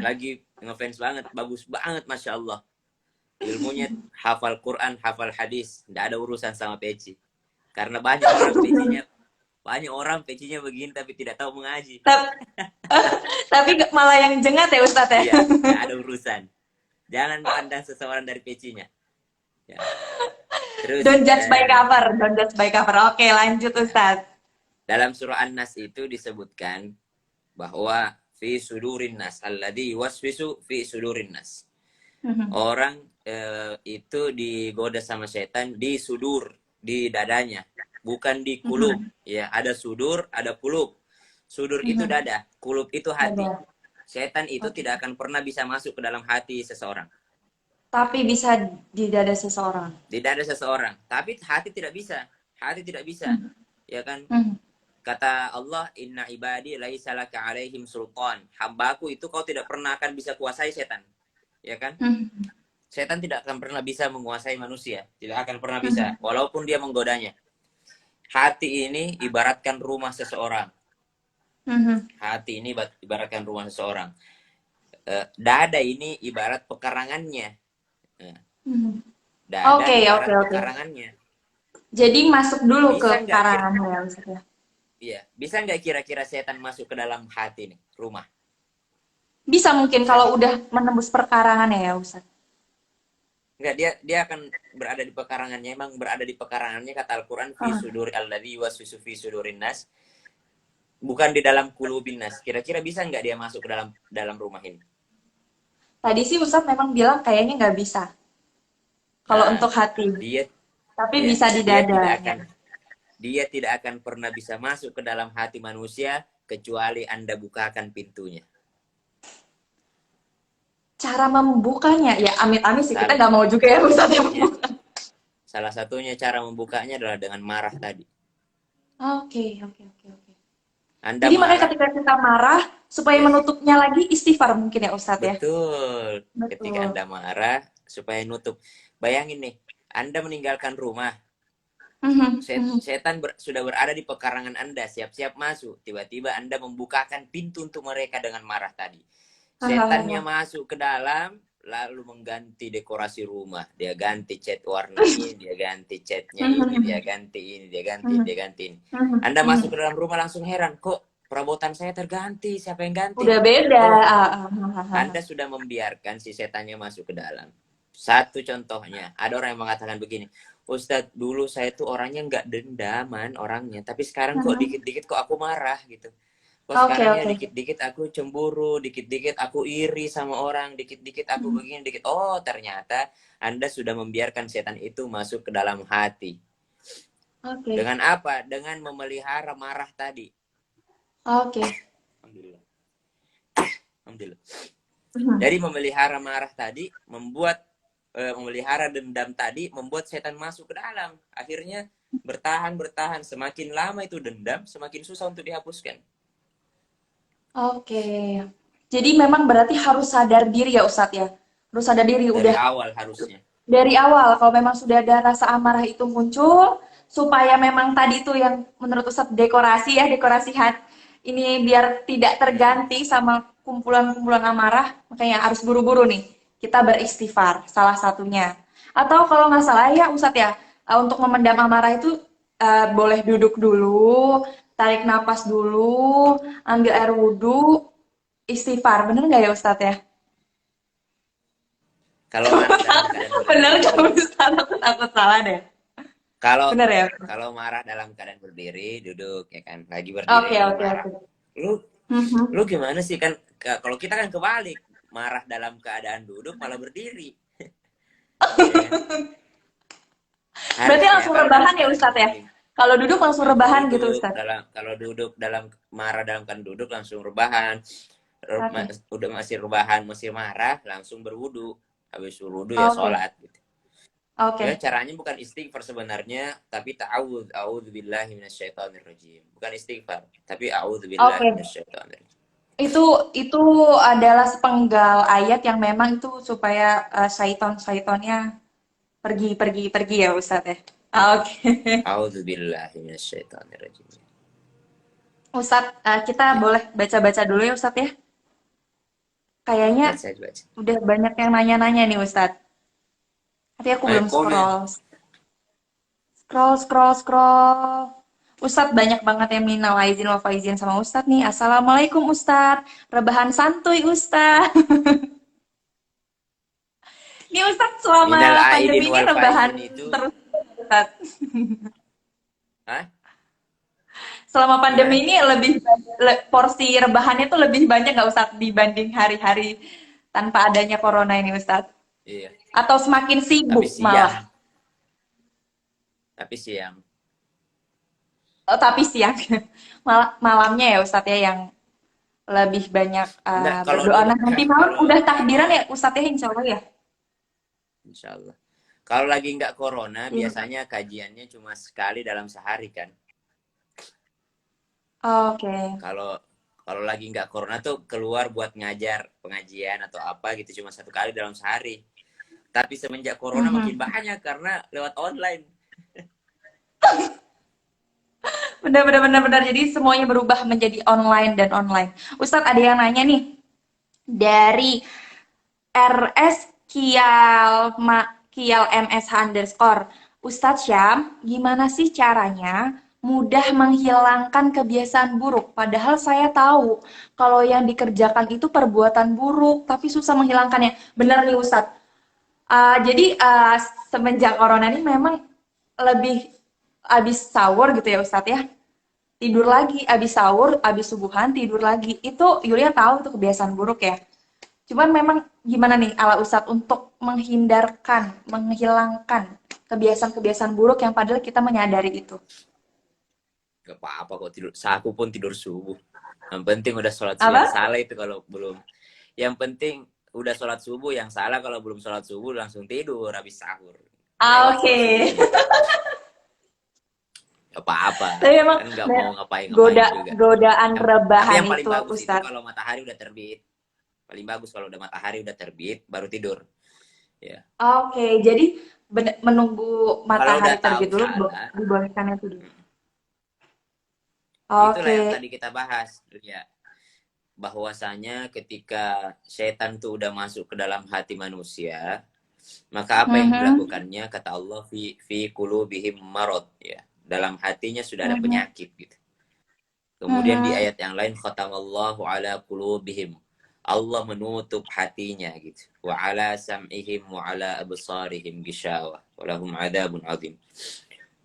Speaker 2: lagi ngefans banget, bagus banget, masya Allah. Ilmunya hafal Quran, hafal hadis, nggak ada urusan sama peci. Karena banyak orang pecinya begini tapi tidak tahu mengaji.
Speaker 3: Tap- Tapi malah yang jengat ya Ustadz ya.
Speaker 2: Iya, nggak ada urusan. Jangan pandang seseorang dari pecinya. Ya. Terus
Speaker 3: Don't judge by cover, don't judge by cover. Oke, lanjut
Speaker 2: ya,
Speaker 3: Ustadz.
Speaker 2: dalam surah An-Nas itu disebutkan bahwa fi sudurin nas alladzi waswisu fi sudurin nas.
Speaker 3: Mhm.
Speaker 2: Orang itu digoda sama setan di sudur, di dadanya, bukan di kulub.
Speaker 3: Mhm.
Speaker 2: Ya, ada sudur, ada kulub. Sudur itu
Speaker 3: Mhm.
Speaker 2: dada, kulub itu hati.
Speaker 3: Ada.
Speaker 2: Setan itu
Speaker 3: Oke.
Speaker 2: tidak akan pernah bisa masuk ke dalam hati seseorang.
Speaker 3: Tapi bisa di dada seseorang.
Speaker 2: Di dada seseorang, tapi hati tidak bisa. Hati tidak bisa.
Speaker 3: Mhm.
Speaker 2: Ya kan?
Speaker 3: Mhm.
Speaker 2: Kata Allah, inna ibadi laisa laka alaihim sultan. Hambaku itu kau tidak pernah akan bisa kuasai setan. Ya kan?
Speaker 3: Mhm.
Speaker 2: Setan tidak akan pernah bisa menguasai manusia. Tidak akan pernah bisa.
Speaker 3: Mhm.
Speaker 2: Walaupun dia menggodanya. Hati ini ibaratkan rumah seseorang.
Speaker 3: Mhm.
Speaker 2: Hati ini ibaratkan rumah seseorang. Dada ini ibarat pekarangannya.
Speaker 3: Mhm.
Speaker 2: Dada
Speaker 3: Oke, oke,
Speaker 2: ibarat
Speaker 3: oke.
Speaker 2: pekarangannya.
Speaker 3: Jadi masuk dulu ke
Speaker 2: Bisa nggak kira,
Speaker 3: karangannya ya Ustadz ya.
Speaker 2: iya, bisa nggak kira-kira setan masuk ke dalam hati nih, rumah?
Speaker 3: Bisa mungkin
Speaker 2: Bisa
Speaker 3: kalau
Speaker 2: nggak?
Speaker 3: udah menembus perkarangannya ya Ustadz.
Speaker 2: Nggak, dia akan berada di pekarangannya. Emang berada di pekarangannya, kata Al-Quran, fi
Speaker 3: Ah.
Speaker 2: suduri alladzi waswisu fi sudurin nas. Bukan di dalam kulubin nas. Kira-kira bisa nggak dia masuk ke dalam rumah ini?
Speaker 3: Tadi sih Ustadz memang bilang kayaknya nggak bisa. Kalau
Speaker 2: Nah,
Speaker 3: untuk hati.
Speaker 2: dia
Speaker 3: Tapi
Speaker 2: ya,
Speaker 3: bisa di dada.
Speaker 2: dia tidak akan pernah bisa masuk ke dalam hati manusia kecuali Anda bukakan pintunya.
Speaker 3: Cara membukanya, ya amit-amit sih. Kita
Speaker 2: Salah,
Speaker 3: nggak mau juga ya Ustadz yang
Speaker 2: ya,
Speaker 3: membuka.
Speaker 2: salah satunya cara membukanya adalah dengan marah tadi.
Speaker 3: Oke, oke, oke, oke.
Speaker 2: Anda
Speaker 3: Jadi makanya
Speaker 2: marah,
Speaker 3: ketika kita marah, supaya
Speaker 2: yes,
Speaker 3: menutupnya lagi istighfar mungkin ya Ustadz ya.
Speaker 2: betul. Ketika
Speaker 3: Betul.
Speaker 2: Anda marah, supaya nutup. Bayangin nih, Anda meninggalkan rumah,
Speaker 3: Mhm, mhm.
Speaker 2: setan sudah berada di pekarangan Anda, siap-siap masuk. Tiba-tiba Anda membukakan pintu untuk mereka dengan marah tadi. Setannya
Speaker 3: Hahaha.
Speaker 2: masuk ke dalam, lalu mengganti dekorasi rumah. Dia ganti cat warna ini, dia ganti catnya ini, dia ganti ini, dia ganti ini, dia ganti ini. Anda masuk ke dalam rumah langsung heran, kok perabotan saya terganti, siapa yang ganti?
Speaker 3: Udah beda.
Speaker 2: Oh,
Speaker 3: Ah.
Speaker 2: Anda sudah membiarkan si setannya masuk ke dalam. Satu contohnya, ada orang yang mengatakan begini, Ustadz, dulu saya tuh orangnya nggak dendaman orangnya, tapi sekarang kok dikit-dikit kok aku marah gitu. Kok
Speaker 3: Oke,
Speaker 2: sekarang ya
Speaker 3: oke.
Speaker 2: dikit-dikit aku cemburu, dikit-dikit aku iri sama orang, dikit-dikit aku begini, dikit. Oh, ternyata Anda sudah membiarkan setan itu masuk ke dalam hati.
Speaker 3: Oke.
Speaker 2: Dengan apa? Dengan memelihara marah tadi.
Speaker 3: Oke.
Speaker 2: Alhamdulillah. Alhamdulillah. Jadi memelihara marah tadi membuat memelihara dendam tadi membuat setan masuk ke dalam. Akhirnya bertahan, semakin lama itu dendam, semakin susah untuk dihapuskan.
Speaker 3: Oke. Jadi memang berarti harus sadar diri ya Ustadz ya. Harus sadar diri
Speaker 2: Dari
Speaker 3: udah
Speaker 2: awal harusnya.
Speaker 3: dari awal kalau memang sudah ada rasa amarah itu muncul supaya memang tadi itu yang menurut Ustadz dekorasi ya, dekorasi hati ini biar tidak terganti sama kumpulan-kumpulan amarah, makanya harus buru-buru nih kita beristighfar salah satunya. Atau kalau nggak salah ya Ustadz ya, untuk memendam amarah itu boleh duduk dulu, tarik napas dulu, ambil air wudhu, istighfar. Bener nggak ya Ustadz ya?
Speaker 2: Kalau marah dalam keadaan
Speaker 3: Bener
Speaker 2: berdiri,
Speaker 3: nggak Ustadz? Aku takut salah deh.
Speaker 2: kalau
Speaker 3: Bener ya?
Speaker 2: kalau marah dalam keadaan berdiri, duduk ya kan, lagi berdiri
Speaker 3: Oke,
Speaker 2: lalu
Speaker 3: oke,
Speaker 2: marah.
Speaker 3: oke.
Speaker 2: Lu gimana sih kan? Kalau kita kan kebalik, marah dalam keadaan duduk malah berdiri. Ya kan?
Speaker 3: Berarti
Speaker 2: Harusnya
Speaker 3: langsung
Speaker 2: kalau dalam
Speaker 3: rebahan ya
Speaker 2: keadaan
Speaker 3: Ustadz ya?
Speaker 2: berdiri.
Speaker 3: Kalau duduk langsung
Speaker 2: Langsung
Speaker 3: rebahan gitu
Speaker 2: duduk
Speaker 3: Ustadz?
Speaker 2: kalau duduk dalam marah dalam kan duduk langsung rebahan.
Speaker 3: Oke.
Speaker 2: Udah masih rebahan masih marah langsung berwudu, habis berwudu ya
Speaker 3: Oke.
Speaker 2: sholat gitu. Ya
Speaker 3: Oke.
Speaker 2: caranya bukan istighfar sebenarnya tapi a'udzubillahi minasyaitonirrajim, bukan istighfar tapi a'udzubillahi
Speaker 3: Oke.
Speaker 2: minasyaitonirrajim.
Speaker 3: Itu adalah sepenggal ayat yang memang itu supaya syaiton-syaitonnya pergi ya Ustadz ya? Oke.
Speaker 2: A'udzubillahi minasyaitonirrajim.
Speaker 3: Ustadz, kita
Speaker 2: Ya,
Speaker 3: boleh baca-baca dulu ya Ustadz ya? Kayaknya
Speaker 2: baca.
Speaker 3: udah banyak yang nanya-nanya nih Ustadz. Tapi aku
Speaker 2: Ayo
Speaker 3: belum
Speaker 2: komen.
Speaker 3: Scroll. Ustadz banyak banget yang minal aizin wal faizin sama Ustadz nih. Assalamualaikum Ustadz. Rebahan santuy Ustadz. Nih Ustadz
Speaker 2: Minal
Speaker 3: selama
Speaker 2: aidin
Speaker 3: pandemi ini
Speaker 2: wal
Speaker 3: rebahan
Speaker 2: faizin itu,
Speaker 3: terus Ustadz.
Speaker 2: hah?
Speaker 3: Selama
Speaker 2: Gimana?
Speaker 3: pandemi ini porsi rebahannya tuh lebih banyak nggak Ustadz dibanding hari-hari tanpa adanya corona ini Ustadz?
Speaker 2: Iya,
Speaker 3: Atau semakin
Speaker 2: tapi
Speaker 3: sibuk
Speaker 2: siang,
Speaker 3: malah?
Speaker 2: tapi siang.
Speaker 3: Oh, tapi siang. Malamnya ya Ustadz ya yang lebih banyak
Speaker 2: Enggak, kalau
Speaker 3: berdoa.
Speaker 2: dulu
Speaker 3: Nah, nanti malam
Speaker 2: kalau
Speaker 3: udah
Speaker 2: kalau
Speaker 3: takbiran ya Ustadz ya insya Allah ya?
Speaker 2: insya Allah. Kalau lagi nggak corona,
Speaker 3: Iya.
Speaker 2: biasanya kajiannya cuma sekali dalam sehari kan.
Speaker 3: Oke.
Speaker 2: Kalau kalau lagi nggak corona tuh keluar buat ngajar pengajian atau apa gitu cuma satu kali dalam sehari. Tapi semenjak corona makin
Speaker 3: Mhm.
Speaker 2: banyak karena lewat online.
Speaker 3: Benar. Jadi semuanya berubah menjadi online dan online. Ustadz ada yang nanya nih dari RS Kial MSH underscore. Ustadz Syam, gimana sih caranya mudah menghilangkan kebiasaan buruk? Padahal saya tahu kalau yang dikerjakan itu perbuatan buruk, tapi susah menghilangkannya. Benar nih Ustadz. Jadi semenjak corona ini memang lebih abis sahur gitu ya Ustadz ya. Tidur lagi, abis sahur, abis subuhan, tidur lagi. Itu Yulia tahu itu kebiasaan buruk ya. Cuman memang gimana nih ala Ustadz untuk menghilangkan kebiasaan-kebiasaan buruk yang padahal kita menyadari itu.
Speaker 2: Gak apa-apa kok tidur. Aku pun tidur subuh. Yang penting udah sholat subuh. Yang
Speaker 3: Apa?
Speaker 2: salah itu kalau belum. Yang penting udah sholat subuh. Yang salah kalau belum sholat subuh langsung tidur habis sahur. Lewat
Speaker 3: Oke.
Speaker 2: sholat subuh. Gak apa-apa.
Speaker 3: Tapi memang
Speaker 2: Kan nggak mau ngapain juga.
Speaker 3: godaan
Speaker 2: Tapi
Speaker 3: rebahan
Speaker 2: yang paling
Speaker 3: itu
Speaker 2: bagus itu
Speaker 3: Ustadz.
Speaker 2: kalau matahari udah terbit. Paling bagus kalau udah matahari udah terbit baru tidur. Ya.
Speaker 3: Oke, jadi menunggu
Speaker 2: Kalau udah
Speaker 3: matahari
Speaker 2: tahu
Speaker 3: terbit dulu
Speaker 2: salah,
Speaker 3: dibolehkan itu dulu.
Speaker 2: itulah yang
Speaker 3: Oke.
Speaker 2: tadi kita bahas. Ya. bahwasanya ketika setan tuh udah masuk ke dalam hati manusia, maka apa yang dilakukannya? Kata Allah, fi qulubihim marad, ya. Dalam hatinya sudah ada penyakit gitu. Kemudian di ayat yang lain, khatamallahu ala qulubihim. Allah menutup hatinya gitu. Wa ala sam'ihim wa ala absarihim ghishawah wa lahum adzabun adzim.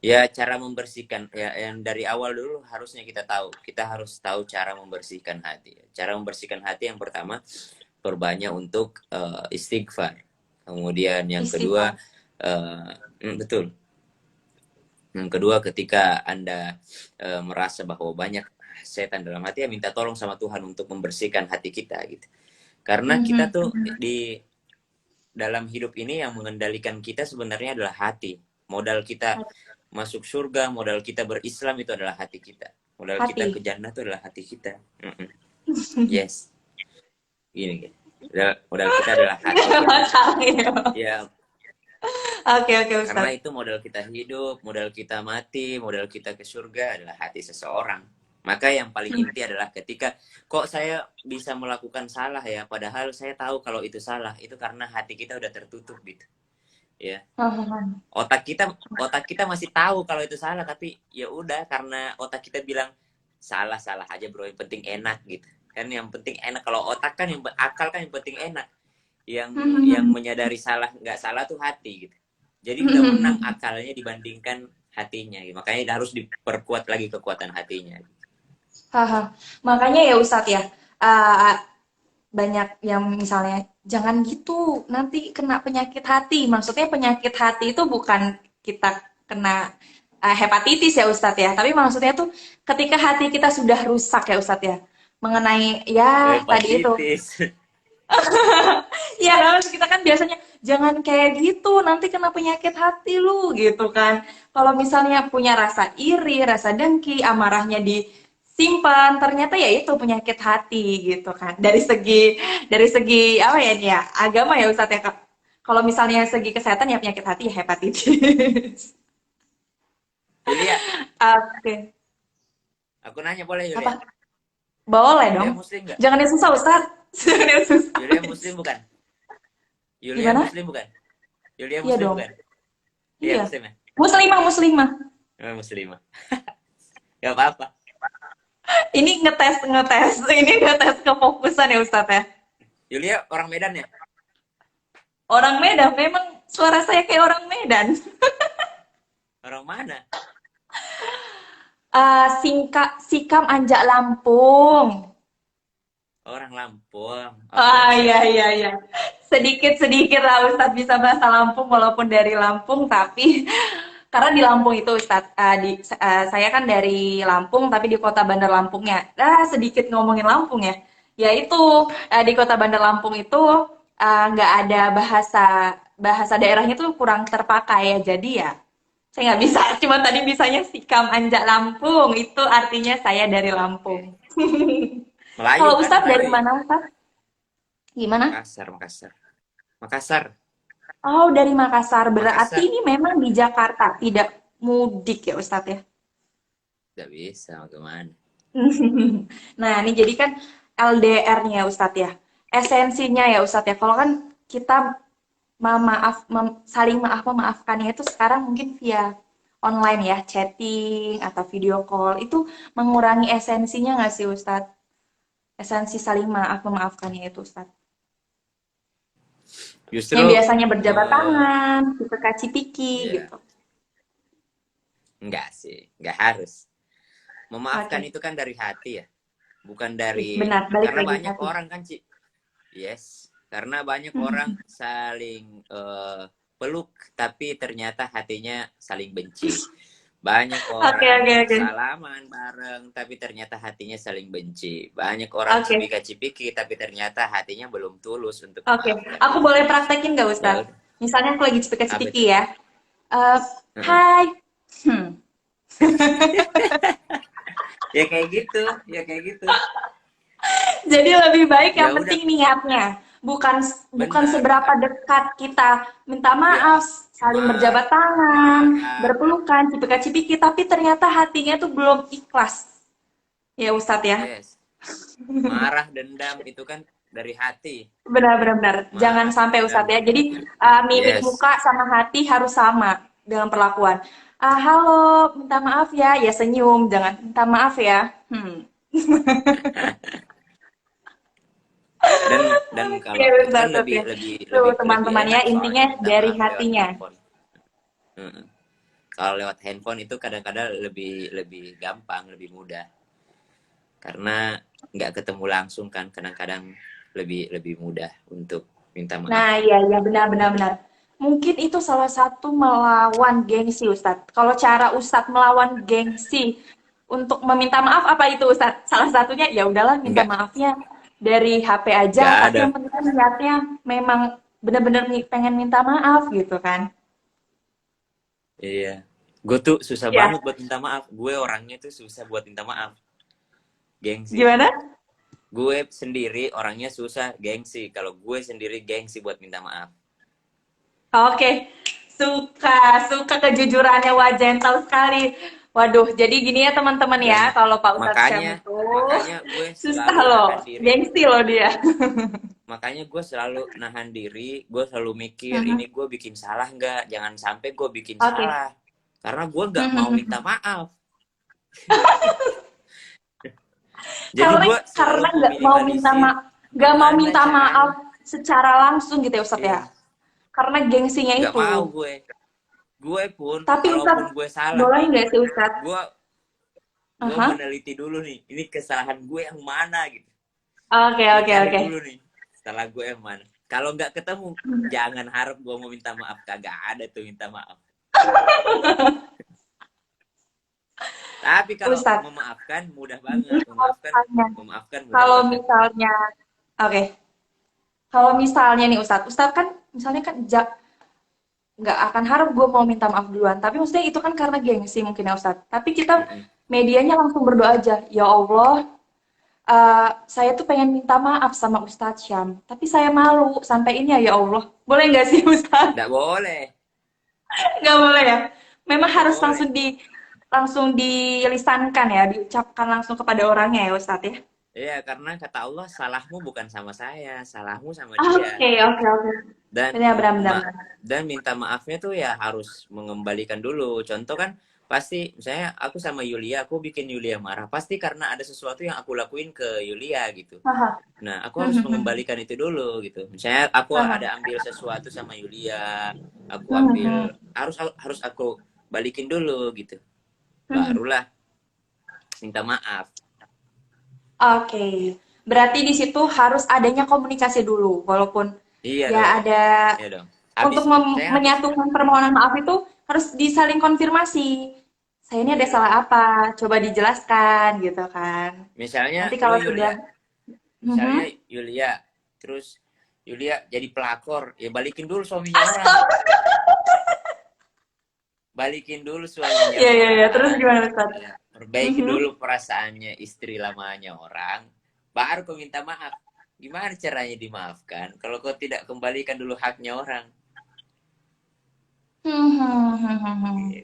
Speaker 2: Ya, cara membersihkan ya, yang dari awal dulu harusnya kita tahu. Kita harus tahu cara membersihkan hati. Cara membersihkan hati yang pertama, perbanyak untuk istighfar. Kemudian yang kedua, betul. Yang kedua, ketika Anda merasa bahwa banyak setan dalam hati, ya minta tolong sama Tuhan untuk membersihkan hati kita gitu. Karena kita tuh di dalam hidup ini yang mengendalikan kita sebenarnya adalah hati. Modal kita masuk surga, modal kita berislam itu adalah hati kita. Modal kita ke jannah itu adalah hati kita. Yes. Gini. Modal kita adalah hati kita. Ya.
Speaker 3: Oke, Ustaz.
Speaker 2: Karena itu modal kita hidup, modal kita mati, modal kita ke surga adalah hati seseorang. Maka yang paling inti adalah ketika kok saya bisa melakukan salah ya, padahal saya tahu kalau itu salah, itu karena hati kita udah tertutup gitu. Ya. Otak kita masih tahu kalau itu salah, tapi ya udah karena otak kita bilang salah aja bro, yang penting enak gitu. Kan yang penting enak, kalau otak kan yang akal kan yang penting enak. Yang menyadari salah nggak salah tuh hati gitu. Jadi udah menang akalnya dibandingkan hatinya gitu. Makanya harus diperkuat lagi kekuatan hatinya.
Speaker 3: Makanya ya Ustadz ya, banyak yang misalnya jangan gitu, nanti kena penyakit hati. Maksudnya penyakit hati itu bukan kita kena hepatitis ya Ustadz ya, tapi maksudnya tuh ketika hati kita sudah rusak ya Ustadz ya, mengenai ya
Speaker 2: hepatitis.
Speaker 3: Tadi itu. Ya harus kita kan biasanya jangan kayak gitu, nanti kena penyakit hati lu gitu kan. Kalau misalnya punya rasa iri, rasa dengki, amarahnya disimpan, ternyata ya itu penyakit hati gitu kan. Dari segi apa ya nih ya, agama ya Ustadz ya Kak. Kalau misalnya segi kesehatan ya penyakit hati ya hepatitis.
Speaker 2: Julia.
Speaker 3: Oke.
Speaker 2: Aku nanya boleh Julia?
Speaker 3: Apa? Boleh
Speaker 2: Julia
Speaker 3: dong.
Speaker 2: Muslim nggak?
Speaker 3: Jangan yang susah Ustadz. Jangan yang susah.
Speaker 2: Julia Muslim bukan? Julia
Speaker 3: Gimana?
Speaker 2: Muslim bukan? Julia
Speaker 3: Iya
Speaker 2: Muslim
Speaker 3: dong.
Speaker 2: bukan?
Speaker 3: Iya.
Speaker 2: Muslim ya?
Speaker 3: Muslimah.
Speaker 2: Muslimah. Gak apa-apa.
Speaker 3: Ini ngetes kefokusan ya Ustadz ya.
Speaker 2: Julia orang Medan ya?
Speaker 3: Orang Medan, memang suara saya kayak orang Medan.
Speaker 2: Orang mana?
Speaker 3: Sikam Anjak Lampung.
Speaker 2: Orang Lampung.
Speaker 3: Iya. Sedikit lah Ustadz bisa bahasa Lampung walaupun dari Lampung, tapi karena di Lampung itu Ustadz, saya kan dari Lampung tapi di kota Bandar Lampungnya. Sedikit ngomongin Lampung ya. Yaitu di kota Bandar Lampung itu nggak ada bahasa daerahnya tuh kurang terpakai ya. Jadi ya saya nggak bisa, cuma tadi bisanya Sikam Anjak Lampung, itu artinya saya dari Lampung.
Speaker 2: Melayu
Speaker 3: Kalau
Speaker 2: kan?
Speaker 3: Ustadz dari
Speaker 2: Melayu.
Speaker 3: mana Ustadz? Gimana?
Speaker 2: Makassar.
Speaker 3: Oh, dari Makassar. Berarti
Speaker 2: Makassar.
Speaker 3: ini memang di Jakarta, tidak mudik ya Ustadz ya?
Speaker 2: Tidak bisa, gimana?
Speaker 3: Nah, ini jadi kan LDR-nya ya Ustadz ya. Esensinya ya Ustadz ya. Kalau kan kita saling memaafkannya itu sekarang mungkin via online ya, chatting atau video call. Itu mengurangi esensinya nggak sih Ustadz? Esensi saling memaafkannya itu Ustadz.
Speaker 2: Justru
Speaker 3: Yang biasanya berjabat tangan, cipika-cipiki gitu.
Speaker 2: Enggak sih, enggak harus. Memaafkan itu kan dari hati ya, bukan dari.
Speaker 3: Benar, balik
Speaker 2: karena
Speaker 3: lagi
Speaker 2: banyak
Speaker 3: hati.
Speaker 2: orang kan karena banyak orang saling peluk tapi ternyata hatinya saling benci. Banyak orang salaman bareng tapi ternyata hatinya saling benci. Banyak orang cipika-cipiki tapi ternyata hatinya belum tulus untuk memaafkan.
Speaker 3: Aku boleh praktekin nggak Ustaz? Misalnya aku lagi cipika-cipiki ya. Hai.
Speaker 2: Ya kayak gitu.
Speaker 3: Jadi lebih baik yang penting niatnya. Bukan seberapa dekat kita minta maaf, saling berjabat tangan, berpelukan, cipika-cipiki, tapi ternyata hatinya tuh belum ikhlas. Ya Ustadz ya?
Speaker 2: Yes. Marah, dendam itu kan dari hati.
Speaker 3: Benar. Jangan
Speaker 2: Marah,
Speaker 3: sampai
Speaker 2: dendam
Speaker 3: Ustadz ya.
Speaker 2: dari
Speaker 3: Jadi
Speaker 2: hati.
Speaker 3: mimik
Speaker 2: Yes.
Speaker 3: muka sama hati harus sama dengan perlakuan. Halo, minta maaf ya. Ya senyum, jangan minta maaf ya.
Speaker 2: Dan
Speaker 3: Oke,
Speaker 2: kalau itu kan
Speaker 3: Ustadz, oke.
Speaker 2: lebih lebih
Speaker 3: Tuh,
Speaker 2: lebih lebih
Speaker 3: teman-teman ya,
Speaker 2: enak
Speaker 3: intinya
Speaker 2: soalnya minta
Speaker 3: dari
Speaker 2: maaf lewat
Speaker 3: hatinya.
Speaker 2: handphone. Heeh. Kalau lewat handphone itu kadang-kadang lebih lebih gampang, lebih mudah. Karena nggak ketemu langsung kan, kadang-kadang lebih lebih mudah untuk minta maaf.
Speaker 3: Nah, iya, benar. Mungkin itu salah satu melawan gengsi, Ustadz. Kalau cara Ustadz melawan gengsi untuk meminta maaf apa itu, Ustadz? Salah satunya, ya udahlah minta
Speaker 2: Nggak,
Speaker 3: maafnya dari HP
Speaker 2: nggak
Speaker 3: aja, tapi
Speaker 2: ada.
Speaker 3: yang penting kan niatnya memang benar-benar pengen minta maaf gitu kan.
Speaker 2: Iya. Gue tuh susah
Speaker 3: Ya,
Speaker 2: banget buat minta maaf. Gue orangnya tuh susah buat minta maaf. Gengsi.
Speaker 3: gimana?
Speaker 2: Gue sendiri orangnya susah gengsi. Kalau gue sendiri gengsi buat minta maaf.
Speaker 3: Oke, suka kejujurannya Wak Gentle sekali. Waduh, jadi gini ya teman-teman
Speaker 2: Dan
Speaker 3: ya, kalau Pak Ustadz Syam
Speaker 2: makanya
Speaker 3: itu
Speaker 2: makanya gue
Speaker 3: susah
Speaker 2: selalu
Speaker 3: loh,
Speaker 2: nahan diri.
Speaker 3: gengsi loh dia.
Speaker 2: Makanya gue selalu nahan diri. Gue selalu mikir ini gue bikin salah nggak? Jangan sampai gue bikin
Speaker 3: Oke.
Speaker 2: salah. Karena gue nggak mau minta maaf. Jadi
Speaker 3: Karena
Speaker 2: gue
Speaker 3: karena
Speaker 2: selalu meminimalisir
Speaker 3: nggak mau
Speaker 2: gimana
Speaker 3: minta maaf
Speaker 2: caranya.
Speaker 3: secara langsung gitu ya Ustadz ya.
Speaker 2: Iya,
Speaker 3: Karena gengsinya
Speaker 2: nggak
Speaker 3: itu.
Speaker 2: mau gue. Gue pun,
Speaker 3: Tapi
Speaker 2: kalaupun
Speaker 3: Ustadz,
Speaker 2: gue salah
Speaker 3: boleh
Speaker 2: nih,
Speaker 3: nggak sih Ustadz?
Speaker 2: gue gue
Speaker 3: Aha.
Speaker 2: meneliti dulu nih, ini kesalahan gue yang mana gitu.
Speaker 3: Oke,
Speaker 2: Gue
Speaker 3: oke,
Speaker 2: cari
Speaker 3: oke.
Speaker 2: dulu nih, salah gue yang mana. Kalau nggak ketemu, jangan harap gue mau minta maaf. Kagak ada tuh minta maaf. Tapi kalau
Speaker 3: Ustadz,
Speaker 2: memaafkan, mudah banget. Memaafkan,
Speaker 3: misalnya,
Speaker 2: memaafkan mudah
Speaker 3: kalau
Speaker 2: banget.
Speaker 3: misalnya, oke, kalau misalnya nih Ustadz, Ustadz kan misalnya kan nggak akan harap gue mau minta maaf duluan. Tapi maksudnya itu kan karena gengsi mungkin ya Ustadz. Tapi kita
Speaker 2: Mm-mm.
Speaker 3: medianya langsung berdoa aja. Ya Allah, saya tuh pengen minta maaf sama Ustadz Syam. Tapi saya malu sampaiinnya ya Allah. Boleh nggak sih Ustadz?
Speaker 2: Nggak boleh,
Speaker 3: Nggak boleh ya? Memang
Speaker 2: nggak
Speaker 3: harus
Speaker 2: boleh.
Speaker 3: langsung dilisankan ya, diucapkan langsung kepada orangnya ya Ustadz ya.
Speaker 2: Iya, karena kata Allah, salahmu bukan sama saya, salahmu sama dia.
Speaker 3: Oke, oke, oke.
Speaker 2: Dan
Speaker 3: Benar, benar, benar, benar.
Speaker 2: dan minta maafnya tuh ya harus mengembalikan dulu. Contoh kan pasti misalnya aku sama Yulia, aku bikin Yulia marah pasti karena ada sesuatu yang aku lakuin ke Yulia gitu.
Speaker 3: Haha.
Speaker 2: Nah, aku harus mengembalikan itu dulu gitu. Misalnya aku
Speaker 3: Haha.
Speaker 2: ada ambil sesuatu sama Yulia, aku
Speaker 3: Mhm.
Speaker 2: ambil harus aku balikin dulu gitu.
Speaker 3: Mhm.
Speaker 2: Barulah minta maaf.
Speaker 3: Oke. Berarti di situ harus adanya komunikasi dulu, walaupun
Speaker 2: Iya
Speaker 3: ya
Speaker 2: dong.
Speaker 3: ada
Speaker 2: Iya dong.
Speaker 3: untuk
Speaker 2: Saya habis
Speaker 3: menyatukan permohonan maaf itu harus disaling konfirmasi. Saya ini ada
Speaker 2: iya dong.
Speaker 3: salah apa? Coba dijelaskan gitu kan.
Speaker 2: Misalnya
Speaker 3: Nanti
Speaker 2: lu
Speaker 3: kalau
Speaker 2: Yulia,
Speaker 3: sudah,
Speaker 2: misalnya
Speaker 3: Mhm.
Speaker 2: Yulia, terus Yulia jadi pelakor, ya balikin dulu suaminya orang.
Speaker 3: Astaga.
Speaker 2: Balikin dulu suaminya
Speaker 3: Ya, ya, ya. Terus
Speaker 2: orang.
Speaker 3: gimana Ustaz?
Speaker 2: Ya, perbaiki
Speaker 3: Mhm.
Speaker 2: dulu perasaannya istri lamanya orang. Baru kau minta maaf. Gimana caranya dimaafkan? Kalau kau tidak kembalikan dulu haknya orang.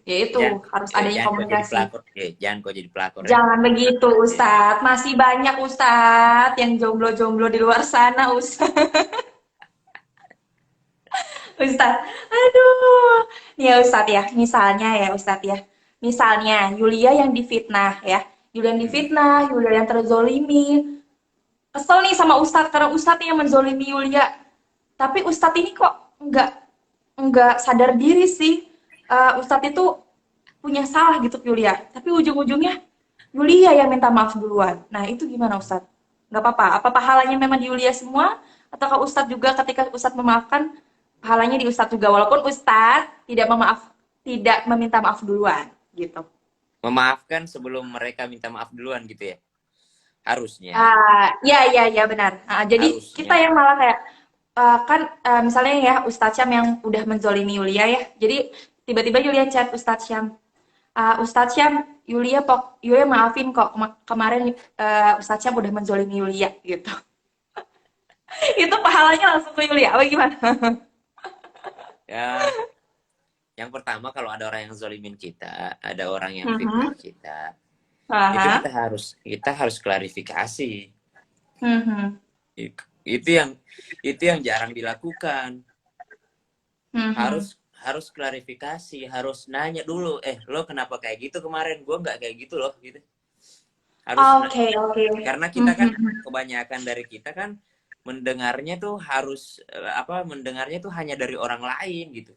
Speaker 3: Ya itu
Speaker 2: Jangan,
Speaker 3: harus adanya
Speaker 2: jangan kau jadi
Speaker 3: komunikasi.
Speaker 2: pelakor. Jangan kau jadi pelakor ya.
Speaker 3: Jangan begitu
Speaker 2: Ya.
Speaker 3: Ustadz. Masih banyak Ustadz yang jomblo-jomblo di luar sana Ustadz. Ustadz, aduh. Nih ya Ustadz ya, misalnya ya Ustadz ya. Misalnya Yulia yang difitnah ya. Yulia yang
Speaker 2: Mm-mm.
Speaker 3: difitnah, Yulia yang terzolimi. Kesel nih sama Ustadz karena Ustadz yang menzolimi Yulia. Tapi Ustadz ini kok nggak sadar diri sih. Ustadz itu punya salah gitu ke Yulia. Tapi ujung-ujungnya Yulia yang minta maaf duluan. Nah itu gimana Ustadz? Nggak apa-apa. Apa pahalanya memang di Yulia semua? Ataukah Ustadz juga ketika Ustadz memaafkan, pahalanya di Ustadz juga? Walaupun Ustadz tidak meminta maaf duluan gitu.
Speaker 2: Memaafkan sebelum mereka minta maaf duluan gitu ya. Harusnya.
Speaker 3: Ya benar. Jadi kita
Speaker 2: Harusnya.
Speaker 3: yang malah kayak kan misalnya ya Ustadz Syam yang udah menzolimi Yulia ya. Jadi tiba-tiba Yulia chat Ustadz Syam, Ustadz Syam, Yulia maafin kok kemarin Ustadz Syam udah menzolimi Yulia gitu. Itu pahalanya langsung ke Yulia, apa gimana?
Speaker 2: Ya, yang pertama kalau ada orang yang zolimin kita, ada orang yang fitnah
Speaker 3: Mhm.
Speaker 2: kita, Itu
Speaker 3: Aha.
Speaker 2: kita harus klarifikasi.
Speaker 3: Mhm.
Speaker 2: Itu yang jarang dilakukan.
Speaker 3: Mhm.
Speaker 2: Harus klarifikasi, harus nanya dulu, lo kenapa kayak gitu kemarin? Gue nggak kayak gitu loh, gitu. Harus
Speaker 3: Oke, oke.
Speaker 2: karena kita kan
Speaker 3: Mhm.
Speaker 2: kebanyakan dari kita kan mendengarnya tuh mendengarnya tuh hanya dari orang lain gitu.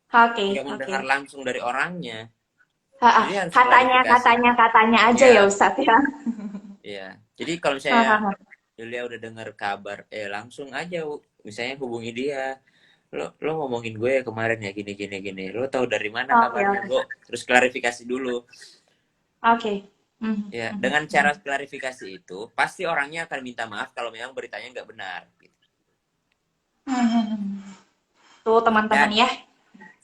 Speaker 3: Oke,
Speaker 2: Nggak
Speaker 3: oke.
Speaker 2: mendengar langsung dari orangnya.
Speaker 3: Ha-ha.
Speaker 2: Jadi harus
Speaker 3: Katanya,
Speaker 2: klarifikasi.
Speaker 3: katanya, katanya aja ya
Speaker 2: Ya,
Speaker 3: Ustadz ya.
Speaker 2: ya. Jadi kalau misalnya
Speaker 3: Hahaha.
Speaker 2: Julia udah dengar kabar, langsung aja misalnya hubungi dia. Lo ngomongin gue ya kemarin ya gini gini gini. Lo tahu dari mana
Speaker 3: Oke,
Speaker 2: kabarnya?
Speaker 3: oke.
Speaker 2: Gue terus klarifikasi dulu.
Speaker 3: Oke. Mhm,
Speaker 2: Ya,
Speaker 3: mhm,
Speaker 2: dengan cara
Speaker 3: mhm.
Speaker 2: klarifikasi itu, pasti orangnya akan minta maaf kalau memang beritanya nggak benar. Gitu.
Speaker 3: Mhm. Tuh teman-teman
Speaker 2: Dan
Speaker 3: ya,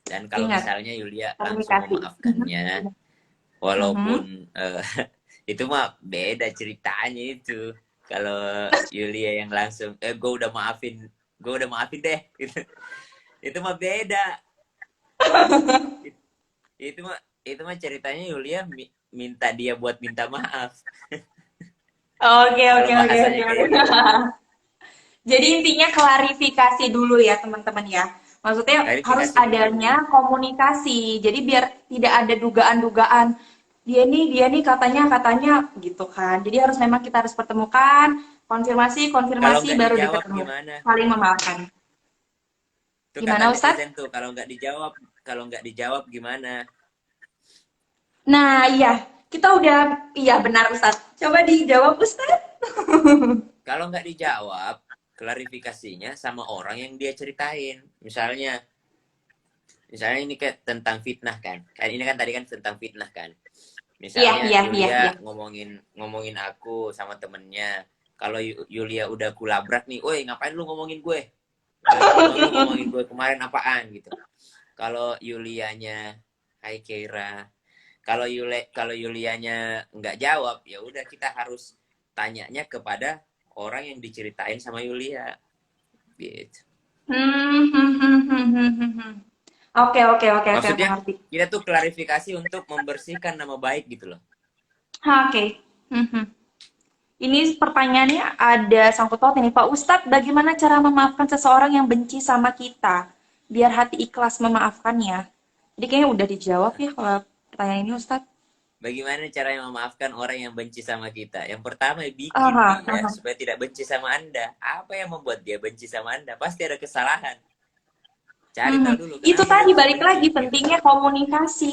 Speaker 2: dan kalau
Speaker 3: ingat
Speaker 2: misalnya Yulia langsung
Speaker 3: klarifikasi.
Speaker 2: memaafkannya, walaupun
Speaker 3: Mhm.
Speaker 2: itu mah beda ceritanya itu. Kalau Yulia yang langsung, gue udah maafin deh. Gitu. Itu mah beda. Itu mah ceritanya Yulia minta dia buat minta maaf.
Speaker 3: Oke,
Speaker 2: Kalau
Speaker 3: oke, oke,
Speaker 2: bahasanya
Speaker 3: oke,
Speaker 2: kayak
Speaker 3: oke.
Speaker 2: gitu.
Speaker 3: Jadi intinya klarifikasi dulu ya teman-teman ya. Maksudnya harus
Speaker 2: Klarifikasi dulu.
Speaker 3: adanya komunikasi. Jadi biar tidak ada dugaan-dugaan. Dia nih katanya gitu kan. Jadi harus memang kita harus pertemukan, konfirmasi,
Speaker 2: Kalau
Speaker 3: konfirmasi
Speaker 2: nggak
Speaker 3: baru
Speaker 2: dijawab
Speaker 3: ketemu.
Speaker 2: gimana?
Speaker 3: Saling memaafkan.
Speaker 2: Tuh kata
Speaker 3: Gimana Ustadz?
Speaker 2: netizen tuh, kalau nggak dijawab gimana?
Speaker 3: Nah, iya. Kita udah, iya benar Ustadz. Coba dijawab Ustadz.
Speaker 2: Kalau nggak dijawab, klarifikasinya sama orang yang dia ceritain. Misalnya ini kayak tentang fitnah kan. Kan ini kan tadi kan tentang fitnah kan.
Speaker 3: Iya,
Speaker 2: Misalnya
Speaker 3: iya, iya,
Speaker 2: Yulia
Speaker 3: iya.
Speaker 2: ngomongin ngomongin aku sama temennya. Kalau Yulia udah kulabrak nih, woi ngapain lu ngomongin gue? Lu ngomongin gue kemarin apaan gitu. Kalau Yulianya, Hai Keira, kalau Yulianya nggak jawab, ya udah kita harus tanyanya kepada orang yang diceritain sama Yulia. Gitu.
Speaker 3: Hmm, hmm, hmm, hmm, hmm, hmm, hmm. Oke, oke, oke, oke, aku
Speaker 2: Maksudnya
Speaker 3: ngerti.
Speaker 2: kita tuh klarifikasi untuk membersihkan nama baik gitu loh.
Speaker 3: Oke. Hmm, hmm. Ini pertanyaannya ada sangkut paut ini, Pak Ustadz. Bagaimana cara memaafkan seseorang yang benci sama kita, biar hati ikhlas memaafkannya? Jadi kayaknya udah dijawab ya kalau pertanyaan ini, Ustadz.
Speaker 2: Bagaimana cara memaafkan orang yang benci sama kita? Yang pertama, bikin
Speaker 3: Aha,
Speaker 2: dia
Speaker 3: aha.
Speaker 2: supaya tidak benci sama Anda. Apa yang membuat dia benci sama Anda? Pasti ada kesalahan. Cari
Speaker 3: Mhm.
Speaker 2: tahu dulu
Speaker 3: Itu
Speaker 2: kenapa dia
Speaker 3: tadi
Speaker 2: bisa
Speaker 3: balik
Speaker 2: benci
Speaker 3: lagi
Speaker 2: gitu.
Speaker 3: pentingnya komunikasi,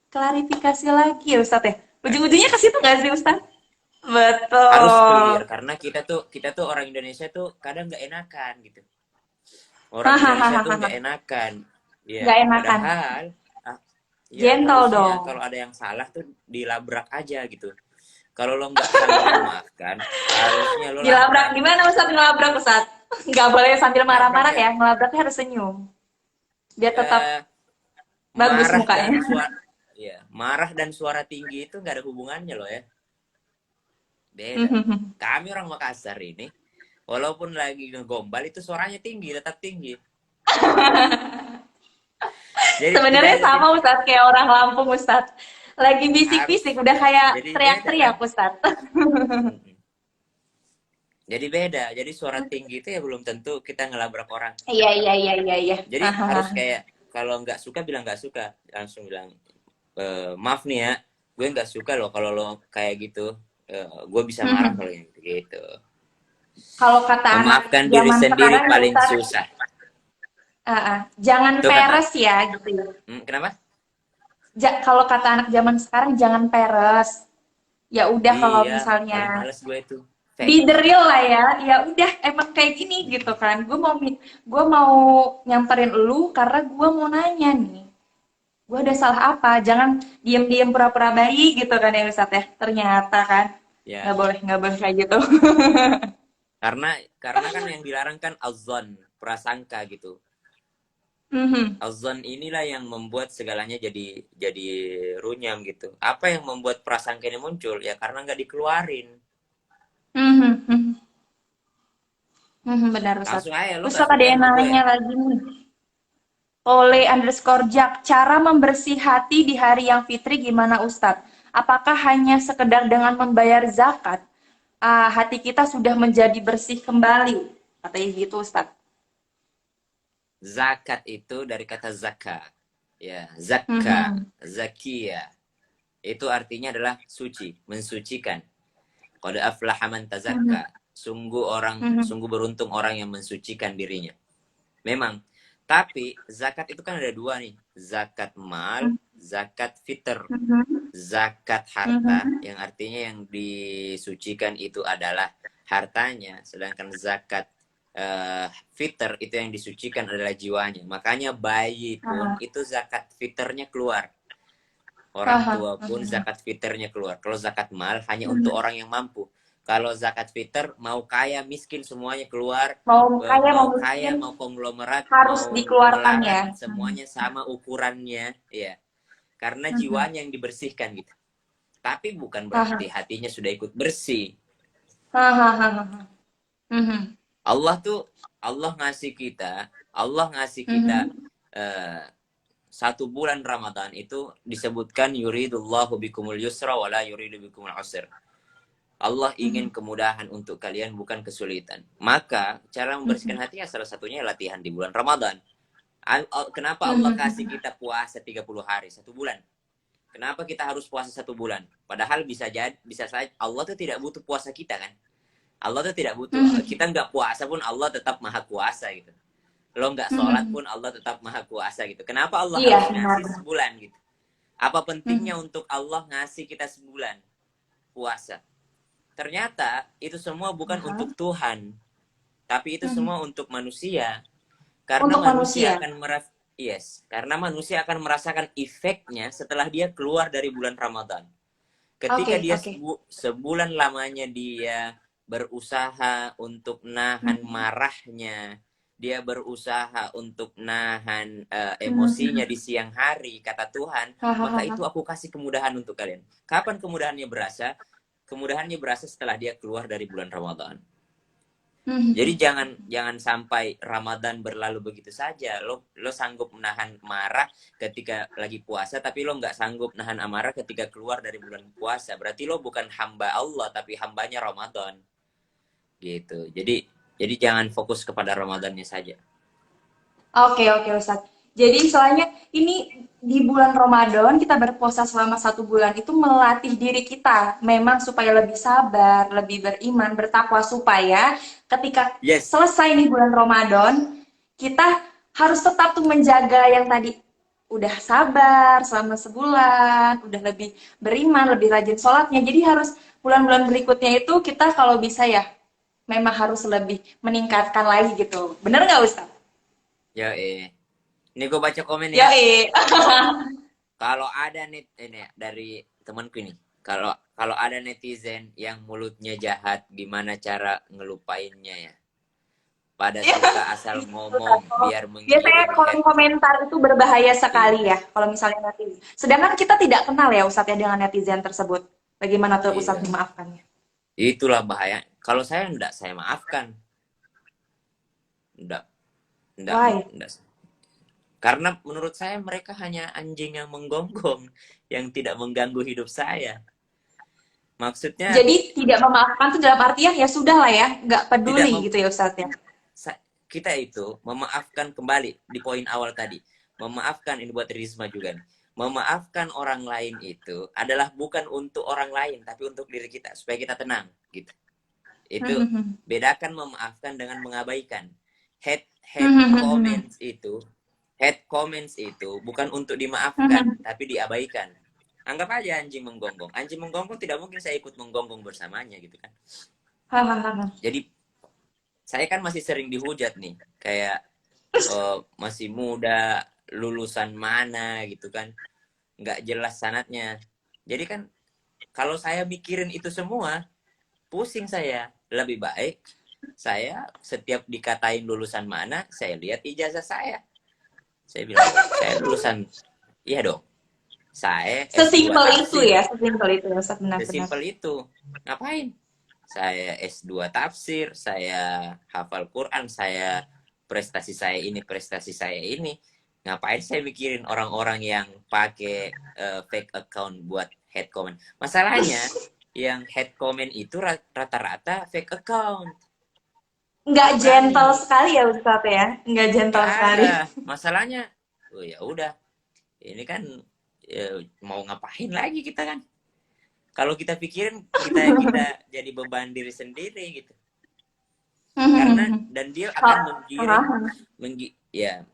Speaker 3: klarifikasi lagi ya Ustadz ya. Ujung-ujungnya ke situ nggak sih Ustadz?
Speaker 2: Harus
Speaker 3: Betul.
Speaker 2: clear karena kita tuh orang Indonesia tuh kadang nggak enakan gitu. Orang Indonesia tuh
Speaker 3: Hahaha.
Speaker 2: nggak enakan. Ya,
Speaker 3: Nggak enakan.
Speaker 2: padahal ah, ya
Speaker 3: Gentle
Speaker 2: harusnya
Speaker 3: dong.
Speaker 2: kalau ada yang salah tuh dilabrak aja gitu. Kalau lo nggak sanggup memaafkan, harusnya lo
Speaker 3: Dilabrak
Speaker 2: labrak.
Speaker 3: gimana Ustadz ngelabrak Ustadz? Nggak boleh sambil
Speaker 2: Labrak
Speaker 3: marah-marah
Speaker 2: ya.
Speaker 3: ya, ngelabraknya harus senyum. Biar tetap
Speaker 2: Eh,
Speaker 3: bagus
Speaker 2: marah dan
Speaker 3: mukanya.
Speaker 2: suara ya, marah dan suara tinggi itu nggak ada hubungannya loh ya. Beda. Kami orang Makassar ini, walaupun lagi ngegombal itu suaranya tinggi, tetap tinggi. Jadi beda,
Speaker 3: Sebenarnya
Speaker 2: jadi
Speaker 3: sama Ustadz kayak orang Lampung Ustadz. Lagi bisik-bisik
Speaker 2: harus
Speaker 3: udah kayak
Speaker 2: jadi beda kan.
Speaker 3: teriak-teriak Ustadz.
Speaker 2: Mm-mm. Jadi beda. Jadi suara tinggi itu ya belum tentu kita ngelabrak orang.
Speaker 3: Iya, iya, iya, iya, iya.
Speaker 2: Jadi harus kayak kalau nggak suka bilang nggak suka, langsung bilang maaf nih ya, gue nggak suka loh kalau lo kayak gitu. Gue bisa marah kalau yang gitu.
Speaker 3: Kalau kata anak
Speaker 2: Memaafkan diri
Speaker 3: zaman
Speaker 2: sendiri
Speaker 3: sekarang ya
Speaker 2: paling
Speaker 3: Ustadz,
Speaker 2: susah.
Speaker 3: jangan
Speaker 2: Tuh kata.
Speaker 3: peres ya gitu ya.
Speaker 2: Kenapa?
Speaker 3: Kalau kata anak zaman sekarang jangan peres. Ya udah kalau
Speaker 2: Iya,
Speaker 3: misalnya
Speaker 2: paling males gue itu.
Speaker 3: be
Speaker 2: Fake.
Speaker 3: the real lah ya. Ya udah emang kayak gini gitu kan. Gue mau nyamperin lu karena gue mau nanya nih. Gue ada salah apa? Jangan diem-diem pura-pura baik gitu kan ya Ustadz ya. Ternyata kan
Speaker 2: Ya,
Speaker 3: nggak boleh kayak gitu.
Speaker 2: karena karena kan yang dilarang kan azan, prasangka gitu.
Speaker 3: Mhm.
Speaker 2: Azan inilah yang membuat segalanya jadi runyam gitu. Apa yang membuat prasangka ini muncul? Ya karena nggak dikeluarin.
Speaker 3: Mhm, mhm. Benar Ustadz.
Speaker 2: Langsung aja lo nggak
Speaker 3: Ustadz ada
Speaker 2: suka
Speaker 3: yang
Speaker 2: sama gue.
Speaker 3: nanya lagi nih. Oleh underscore Jak, cara membersih hati di hari yang fitri gimana Ustadz? apakah hanya sekedar dengan membayar zakat, hati kita sudah menjadi bersih kembali? Katanya gitu, Ustaz.
Speaker 2: Zakat itu dari kata zakat. Ya, zakka,
Speaker 3: Mhm.
Speaker 2: zakia. Itu artinya adalah suci, mensucikan. Qad aflaha man
Speaker 3: Mhm.
Speaker 2: tazakka.
Speaker 3: Mhm.
Speaker 2: Sungguh beruntung orang yang mensucikan dirinya. Memang, tapi zakat itu kan ada dua nih. Zakat mal, zakat fitr.
Speaker 3: Mhm.
Speaker 2: Zakat harta,
Speaker 3: Mhm.
Speaker 2: yang artinya yang disucikan itu adalah hartanya. Sedangkan zakat fitr itu yang disucikan adalah jiwanya. Makanya bayi pun
Speaker 3: Ah,
Speaker 2: itu zakat fitrnya keluar.
Speaker 3: ah,
Speaker 2: Orang
Speaker 3: ah,
Speaker 2: tua
Speaker 3: ah,
Speaker 2: pun
Speaker 3: ah.
Speaker 2: zakat fitrnya keluar. Kalau zakat mal hanya untuk
Speaker 3: Mhm.
Speaker 2: orang yang mampu. Kalau zakat fitr mau kaya miskin semuanya keluar.
Speaker 3: Mau kaya mau
Speaker 2: Mau kaya
Speaker 3: miskin
Speaker 2: mau konglomerat
Speaker 3: harus
Speaker 2: mau
Speaker 3: dikeluarkan
Speaker 2: melarat
Speaker 3: ya.
Speaker 2: semuanya sama ukurannya, ya. Karena
Speaker 3: Mhm.
Speaker 2: jiwanya yang dibersihkan gitu. Tapi bukan
Speaker 3: Ah,
Speaker 2: berarti
Speaker 3: ah.
Speaker 2: hatinya sudah ikut bersih.
Speaker 3: Ah, ah, ah, ah. Mhm.
Speaker 2: Allah tuh Allah ngasih kita, Allah ngasih kita
Speaker 3: Mhm.
Speaker 2: eh, 1 bulan Ramadan itu disebutkan yuridullahu bikumul yusra wala yuridu bikumul usr. Allah ingin
Speaker 3: Mhm.
Speaker 2: kemudahan untuk kalian, bukan kesulitan. Maka cara membersihkan
Speaker 3: Mhm.
Speaker 2: hati ya salah satunya latihan di bulan Ramadan. Kenapa Allah kasih
Speaker 3: Mhm.
Speaker 2: kita puasa 30 hari 1 bulan? Kenapa kita harus puasa 1 bulan? Padahal bisa saja Allah tuh tidak butuh puasa kita kan? Allah tuh tidak butuh,
Speaker 3: Mhm.
Speaker 2: kita nggak puasa pun Allah tetap maha kuasa gitu. Lo nggak sholat
Speaker 3: Mhm.
Speaker 2: pun Allah tetap maha kuasa gitu. Kenapa Allah
Speaker 3: Iya,
Speaker 2: harus
Speaker 3: benar.
Speaker 2: ngasih sebulan gitu? Apa pentingnya
Speaker 3: Mhm.
Speaker 2: untuk Allah ngasih kita sebulan puasa? Ternyata itu semua bukan
Speaker 3: Aha.
Speaker 2: untuk Tuhan, tapi itu
Speaker 3: Mhm.
Speaker 2: semua untuk manusia. Karena
Speaker 3: Untuk
Speaker 2: manusia
Speaker 3: manusia.
Speaker 2: akan karena manusia akan merasakan efeknya setelah dia keluar dari bulan Ramadan. Ketika
Speaker 3: Oke,
Speaker 2: dia
Speaker 3: oke.
Speaker 2: sebulan lamanya dia berusaha untuk nahan
Speaker 3: Mhm.
Speaker 2: marahnya, dia berusaha untuk nahan emosinya
Speaker 3: Mhm.
Speaker 2: di siang hari, kata Tuhan, maka itu
Speaker 3: Hahaha.
Speaker 2: aku kasih kemudahan untuk kalian. Kapan kemudahannya berasa? Kemudahannya berasa setelah dia keluar dari bulan Ramadan. Jadi
Speaker 3: Mhm.
Speaker 2: jangan sampai Ramadan berlalu begitu saja. Lo sanggup menahan marah ketika lagi puasa, tapi lo nggak sanggup nahan amarah ketika keluar dari bulan puasa. Berarti lo bukan hamba Allah, tapi hambanya Ramadan. Gitu. Jadi jangan fokus kepada Ramadannya saja.
Speaker 3: Oke, oke, Ustadz. Jadi istilahnya ini di bulan Ramadan kita berpuasa selama 1 bulan itu melatih diri kita memang supaya lebih sabar, lebih beriman, bertakwa supaya ketika
Speaker 2: Yes.
Speaker 3: selesai nih bulan Ramadan kita harus tetap tuh menjaga yang tadi udah sabar selama sebulan, udah lebih beriman, lebih rajin sholatnya. Jadi harus bulan-bulan berikutnya itu kita kalau bisa ya memang harus lebih meningkatkan lagi gitu. Bener nggak Ustadz?
Speaker 2: Ya Ini gue baca komen ya.
Speaker 3: Yoi.
Speaker 2: Kalau ada ini dari temanku ini. Kalau ada netizen yang mulutnya jahat, gimana cara ngelupainnya ya? Pada suka asal ngomong biar
Speaker 3: Biasanya
Speaker 2: menggiring
Speaker 3: kolom
Speaker 2: hate.
Speaker 3: komentar itu berbahaya sekali
Speaker 2: Iya,
Speaker 3: ya, kalau misalnya netizen. Sedangkan kita tidak kenal ya Ustadz ya dengan netizen tersebut. Bagaimana tuh Ustadz
Speaker 2: iya.
Speaker 3: memaafkannya?
Speaker 2: Itulah bahaya. Kalau saya enggak, saya maafkan. Enggak, enggak,
Speaker 3: Why?
Speaker 2: enggak. Karena menurut saya mereka hanya anjing yang menggonggong, yang tidak mengganggu hidup saya. Maksudnya
Speaker 3: Jadi tidak memaafkan itu dalam artian ya sudah lah ya, nggak
Speaker 2: tidak
Speaker 3: peduli
Speaker 2: mem
Speaker 3: gitu ya Ustadz ya.
Speaker 2: kita itu memaafkan, kembali di poin awal tadi. Memaafkan, ini buat Risma juga nih. Memaafkan orang lain itu adalah bukan untuk orang lain, tapi untuk diri kita supaya kita tenang gitu. Itu bedakan memaafkan dengan mengabaikan. Hate comments itu bukan untuk dimaafkan, tapi diabaikan. Anggap aja anjing menggonggong. Anjing menggonggong tidak mungkin saya ikut menggonggong bersamanya gitu kan.
Speaker 3: Hahaha.
Speaker 2: Jadi saya kan masih sering dihujat nih, kayak masih muda, lulusan mana gitu kan, nggak jelas sanatnya. Jadi kan kalau saya mikirin itu semua, pusing saya. Lebih baik saya setiap dikatain lulusan mana, saya lihat ijazah saya. Saya bilang, saya lulusan, iya dong, saya S2
Speaker 3: Sesimpel itu
Speaker 2: tafsir.
Speaker 3: ya, sesimpel itu ya Ustadz, benar-benar.
Speaker 2: Sesimpel itu. Ngapain? Saya S2 tafsir, saya hafal Quran, prestasi saya ini. Ngapain saya mikirin orang-orang yang pakai fake account buat head comment. Masalahnya yang head comment itu rata-rata fake account.
Speaker 3: Nggak
Speaker 2: Nggak
Speaker 3: gentle
Speaker 2: berani.
Speaker 3: sekali ya Ustadz ya, nggak
Speaker 2: Nggak
Speaker 3: gentle sekali.
Speaker 2: ada. Masalahnya, oh ya udah. Ini kan mau ngapain lagi kita kan? Kalau kita pikirin kita jadi beban diri sendiri gitu. Karena dan dia akan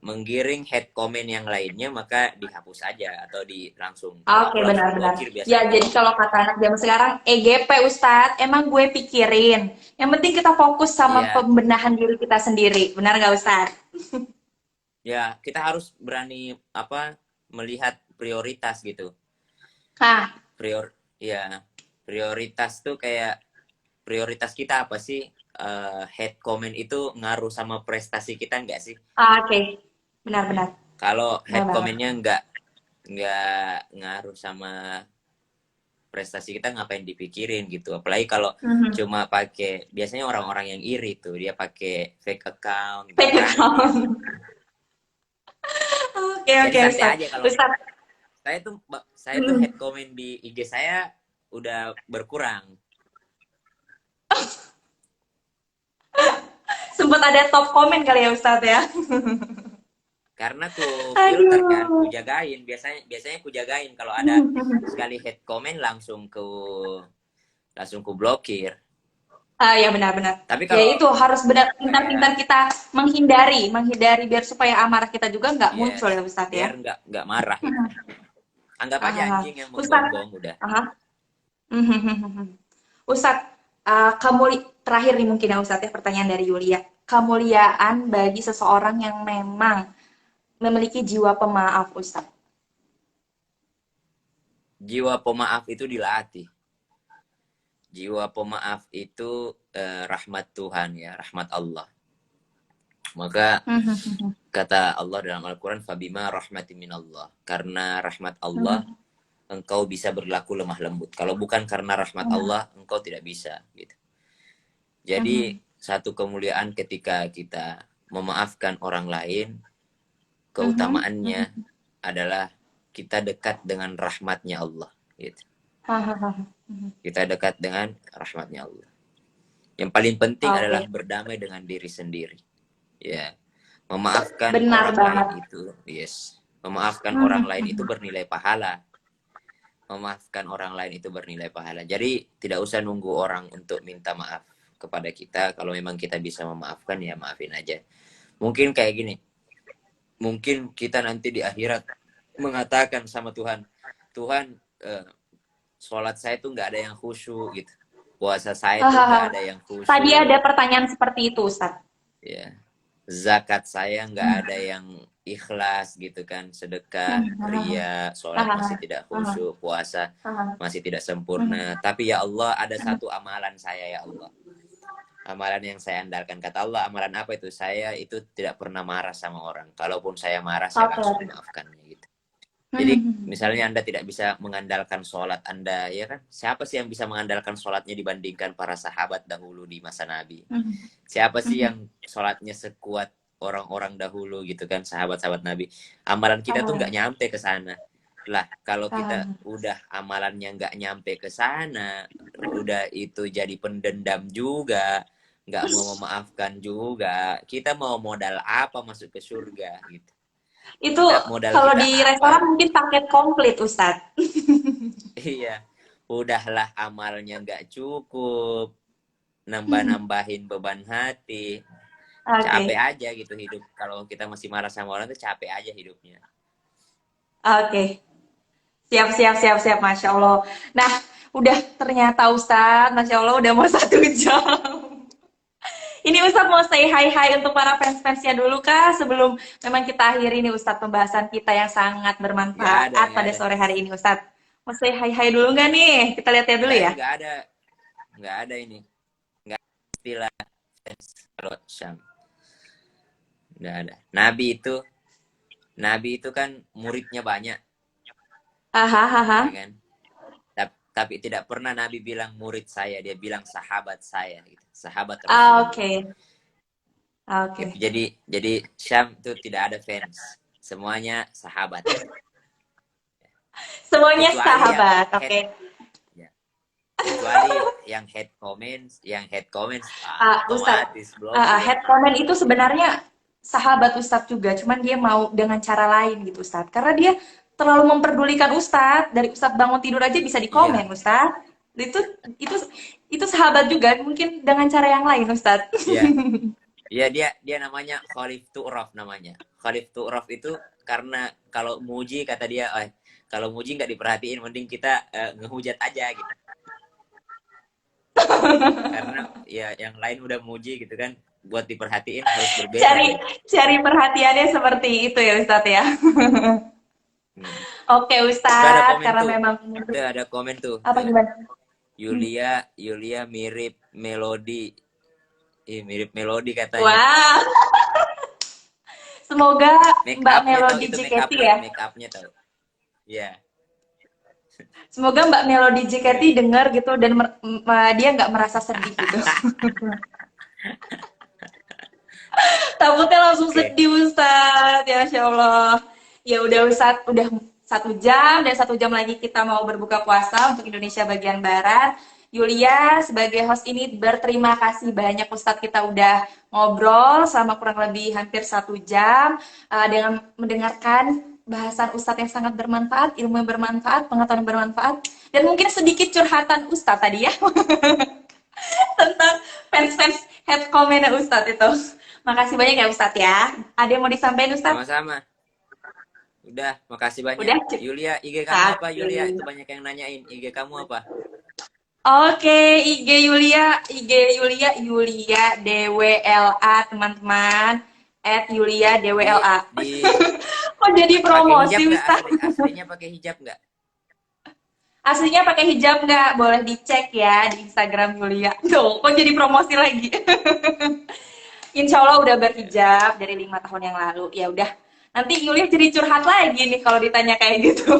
Speaker 2: menggiring head comment yang lainnya, maka dihapus aja atau langsung kalau
Speaker 3: Oke,
Speaker 2: aku langsung
Speaker 3: benar-benar.
Speaker 2: blokir
Speaker 3: Ya,
Speaker 2: biasanya
Speaker 3: jadi
Speaker 2: blokir.
Speaker 3: kalau kata anak zaman sekarang, EGP Ustadz, emang gue pikirin. Yang penting kita fokus sama
Speaker 2: Iya,
Speaker 3: pembenahan diri kita sendiri. Benar nggak Ustadz?
Speaker 2: ya kita harus berani melihat prioritas gitu.
Speaker 3: Nah,
Speaker 2: Ya prioritas tuh kayak prioritas kita apa sih? Head comment itu ngaruh sama prestasi kita nggak sih?
Speaker 3: oke. Benar-benar.
Speaker 2: Kalau
Speaker 3: Benar
Speaker 2: head
Speaker 3: banget.
Speaker 2: commentnya nggak ngaruh sama prestasi kita, ngapain dipikirin gitu. Apalagi kalau
Speaker 3: Mhm.
Speaker 2: cuma pakai, biasanya orang-orang yang iri tuh dia pakai fake account, nggak
Speaker 3: Fake
Speaker 2: berani dia.
Speaker 3: account. Oke,
Speaker 2: Jadi
Speaker 3: oke
Speaker 2: santai
Speaker 3: Ustadz.
Speaker 2: aja kalau
Speaker 3: Ustadz,
Speaker 2: saya tuh head comment di IG saya udah berkurang.
Speaker 3: sempat ada top komen kali ya Ustadz ya?
Speaker 2: Karena ku filter kan, ku
Speaker 3: Aduh.
Speaker 2: jagain. Biasanya ku jagain kalau ada sekali head comment langsung ku blokir.
Speaker 3: Ah ya benar-benar.
Speaker 2: Tapi
Speaker 3: Ya
Speaker 2: kalau
Speaker 3: itu harus benar pintar-pintar
Speaker 2: kayak
Speaker 3: kita menghindari biar supaya amarah kita juga nggak muncul
Speaker 2: yes,
Speaker 3: ya Ustadz ya.
Speaker 2: biar nggak marah gitu. Anggap aja
Speaker 3: Ah,
Speaker 2: anjing yang
Speaker 3: Ustadz,
Speaker 2: menggonggong udah.
Speaker 3: ah, Ustadz, terakhir nih mungkin ya Ustadz ya pertanyaan dari Yulia. Kemuliaan bagi seseorang yang memang memiliki jiwa pemaaf Ustadz.
Speaker 2: Jiwa pemaaf itu dilatih. Jiwa pemaaf itu rahmat Tuhan ya, rahmat Allah. Maka kata Allah dalam Al-Quran, Fabima rahmati minallah. Karena rahmat Allah, engkau bisa berlaku lemah lembut. Kalau bukan karena rahmat Allah, engkau tidak bisa. Gitu. Jadi satu kemuliaan ketika kita memaafkan orang lain, keutamaannya adalah kita dekat dengan rahmatnya Allah. Gitu. Kita dekat dengan rahmatnya Allah. Yang paling penting adalah
Speaker 3: Oke,
Speaker 2: berdamai dengan diri sendiri. Ya, memaafkan
Speaker 3: benar
Speaker 2: orang lain
Speaker 3: banget.
Speaker 2: itu, yes. Memaafkan orang lain itu bernilai pahala. Memaafkan orang lain itu bernilai pahala. Jadi tidak usah nunggu orang untuk minta maaf kepada kita. Kalau memang kita bisa memaafkan, ya maafin aja. Mungkin kayak gini. Mungkin kita nanti di akhirat mengatakan sama Tuhan, Tuhan, sholat saya tuh nggak ada yang khusyuk gitu. Puasa saya tuh nggak ada yang
Speaker 3: Tadi ada
Speaker 2: khusyuk.
Speaker 3: pertanyaan seperti itu Ustadz.
Speaker 2: Ya. Zakat saya nggak ada yang ikhlas gitu kan, sedekah, ria, sholat masih tidak khusyuk, puasa masih tidak sempurna. Tapi ya Allah, ada satu amalan saya ya Allah. Amalan yang saya andalkan. Kata Allah, amalan apa itu? Saya itu tidak pernah marah sama orang. Kalaupun saya marah, saya
Speaker 3: Oke,
Speaker 2: langsung
Speaker 3: oke.
Speaker 2: memaafkannya gitu. Jadi misalnya Anda tidak bisa mengandalkan sholat Anda, ya kan? Siapa sih yang bisa mengandalkan sholatnya dibandingkan para sahabat dahulu di masa Nabi? Siapa sih yang sholatnya sekuat orang-orang dahulu gitu kan, sahabat-sahabat Nabi? Amalan kita tuh nggak nyampe ke sana. Lah, kalau kita udah amalannya nggak nyampe ke sana, udah itu jadi pendendam juga, nggak mau memaafkan juga, kita mau modal apa masuk ke surga gitu?
Speaker 3: Itu
Speaker 2: Kita modal
Speaker 3: kalau
Speaker 2: kita
Speaker 3: di restoran
Speaker 2: apa?
Speaker 3: mungkin paket komplit Ustadz.
Speaker 2: Iya, udahlah amalnya nggak cukup, nambah-nambahin beban hati, capek
Speaker 3: Oke,
Speaker 2: aja gitu hidup. Kalau kita masih marah sama orang tuh capek aja hidupnya.
Speaker 3: oke. Siap, siap, siap, siap. Masya Allah. Nah, udah ternyata Ustadz, Masya Allah udah mau 1 jam. Ini Ustadz mau say hi-hi untuk para fans-fansnya dulu kah? Sebelum memang kita akhiri nih Ustadz pembahasan kita yang sangat
Speaker 2: Nggak ada,
Speaker 3: bermanfaat
Speaker 2: nggak
Speaker 3: pada
Speaker 2: ada,
Speaker 3: sore hari ini Ustadz. Mau say hi-hi dulu nggak nih? Kita lihat-lihat dulu
Speaker 2: saya
Speaker 3: ya.
Speaker 2: nggak ada ini, nggak ada istilah fans kalau Syam, nggak ada. Nabi itu kan muridnya banyak,
Speaker 3: Hahaha.
Speaker 2: ya kan? Tapi tidak pernah Nabi bilang murid saya, dia bilang sahabat saya, gitu. Sahabat Rasulullah.
Speaker 3: Oke,
Speaker 2: Gitu.
Speaker 3: oke.
Speaker 2: Jadi Syam itu tidak ada fans, semuanya sahabat.
Speaker 3: Semuanya
Speaker 2: Kecuali
Speaker 3: sahabat,
Speaker 2: yang
Speaker 3: oke.
Speaker 2: ya, kecuali yang head comments
Speaker 3: Ustadz,
Speaker 2: otomatis blokir.
Speaker 3: head comment itu sebenarnya sahabat Ustadz juga, cuman dia mau dengan cara lain gitu Ustadz. Karena dia terlalu memperdulikan Ustadz, dari Ustadz bangun tidur aja bisa
Speaker 2: Iya,
Speaker 3: dikomen Ustadz. Itu itu itu sahabat juga, mungkin dengan cara yang lain Ustadz.
Speaker 2: iya. Iya, dia namanya Khalif Tu'raf namanya. Khalif Tu'raf itu karena kalau muji kata dia, kalau muji nggak diperhatiin, mending kita ngehujat aja gitu. Karena ya yang lain udah muji gitu kan, buat diperhatiin harus berbeda
Speaker 3: Cari
Speaker 2: gitu.
Speaker 3: cari perhatiannya seperti itu ya Ustadz ya.
Speaker 2: Hmm.
Speaker 3: Oke
Speaker 2: Itu ada
Speaker 3: Ustadz,
Speaker 2: komen
Speaker 3: karena
Speaker 2: tuh,
Speaker 3: memang
Speaker 2: itu ada komen tuh.
Speaker 3: apa gimana?
Speaker 2: Yulia mirip Melody. Mirip Melody katanya.
Speaker 3: Wah, semoga
Speaker 2: Make
Speaker 3: Mbak
Speaker 2: upnya tau,
Speaker 3: Melody
Speaker 2: itu
Speaker 3: JKT ya.
Speaker 2: make upnya tau. Iya.
Speaker 3: Semoga Mbak Melody JKT dengar gitu dan dia nggak merasa sedih gitu. Takutnya langsung
Speaker 2: Oke.
Speaker 3: sedih Ustadz, ya Masya Allah. Ya udah Ustadz, udah 1 jam dan 1 jam lagi kita mau berbuka puasa untuk Indonesia bagian Barat. Yulia sebagai host ini berterima kasih banyak Ustadz, kita udah ngobrol selama kurang lebih hampir 1 jam dengan mendengarkan bahasan Ustadz yang sangat bermanfaat, ilmu yang bermanfaat, pengetahuan yang bermanfaat, dan mungkin sedikit curhatan Ustadz tadi ya tentang fans-fans head comment Ustadz itu. Makasih banyak ya Ustadz ya. Ada yang mau disampaikan Ustadz?
Speaker 2: Sama-sama. Udah, makasih banyak.
Speaker 3: Udah.
Speaker 2: Yulia, IG kamu apa
Speaker 3: Satu.
Speaker 2: Yulia? Itu banyak yang nanyain. IG kamu apa?
Speaker 3: Oke, Yulia DWLA teman-teman. Yulia
Speaker 2: Di
Speaker 3: DWLA.
Speaker 2: di
Speaker 3: Kok jadi
Speaker 2: pakai hijab
Speaker 3: promosi
Speaker 2: nggak?
Speaker 3: Ustadz?
Speaker 2: Aslinya pakai hijab nggak?
Speaker 3: Aslinya pakai hijab nggak? Boleh dicek ya di Instagram Yulia. Tuh, kok jadi promosi lagi? Insya Allah udah berhijab dari 5 tahun yang lalu. Ya udah, nanti Yulia jadi curhat lagi nih kalau ditanya kayak gitu.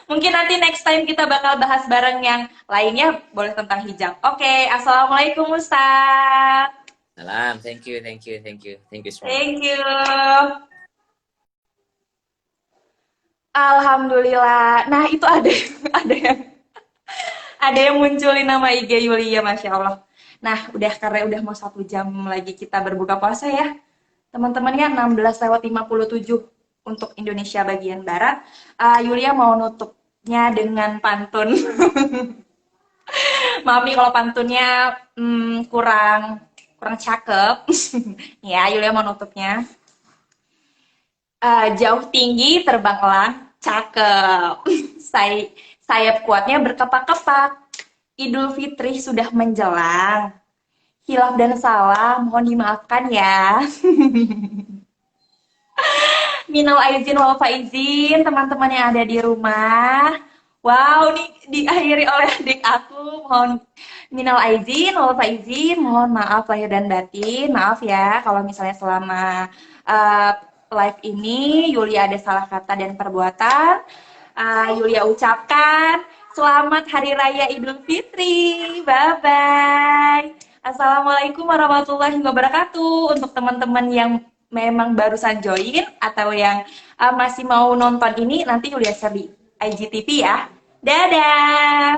Speaker 3: Mungkin nanti next time kita bakal bahas bareng yang lainnya, boleh tentang hijab. Oke, Assalamualaikum Ustaz.
Speaker 2: Salam, thank you semua.
Speaker 3: Thank you. Alhamdulillah. Nah, itu ada yang ada yang munculin nama IG Yulia, Masya Allah. Nah, karena udah mau 1 jam lagi kita berbuka puasa ya. Teman-temannya 16:57 untuk Indonesia bagian Barat. Yulia mau nutupnya dengan pantun. Maaf nih kalau pantunnya kurang cakep. Ya, Yulia mau nutupnya. Jauh tinggi, terbang elang, cakep. Sayap kuatnya berkepak-kepak. Idul Fitri sudah menjelang. Hilaf dan salah, mohon dimaafkan ya. Minal aizin wal faizin, teman-teman yang ada di rumah. Wow, ini diakhiri oleh adik aku. Mohon minal aizin wal faizin, mohon maaf lahir dan batin. Maaf ya kalau misalnya selama live ini Yulia ada salah kata dan perbuatan. Yulia ucapkan selamat Hari Raya Idul Fitri. Bye-bye. Assalamualaikum warahmatullahi wabarakatuh. Untuk teman-teman yang memang barusan join atau yang masih mau nonton ini, nanti Yulia share di IGTV ya. Dadah!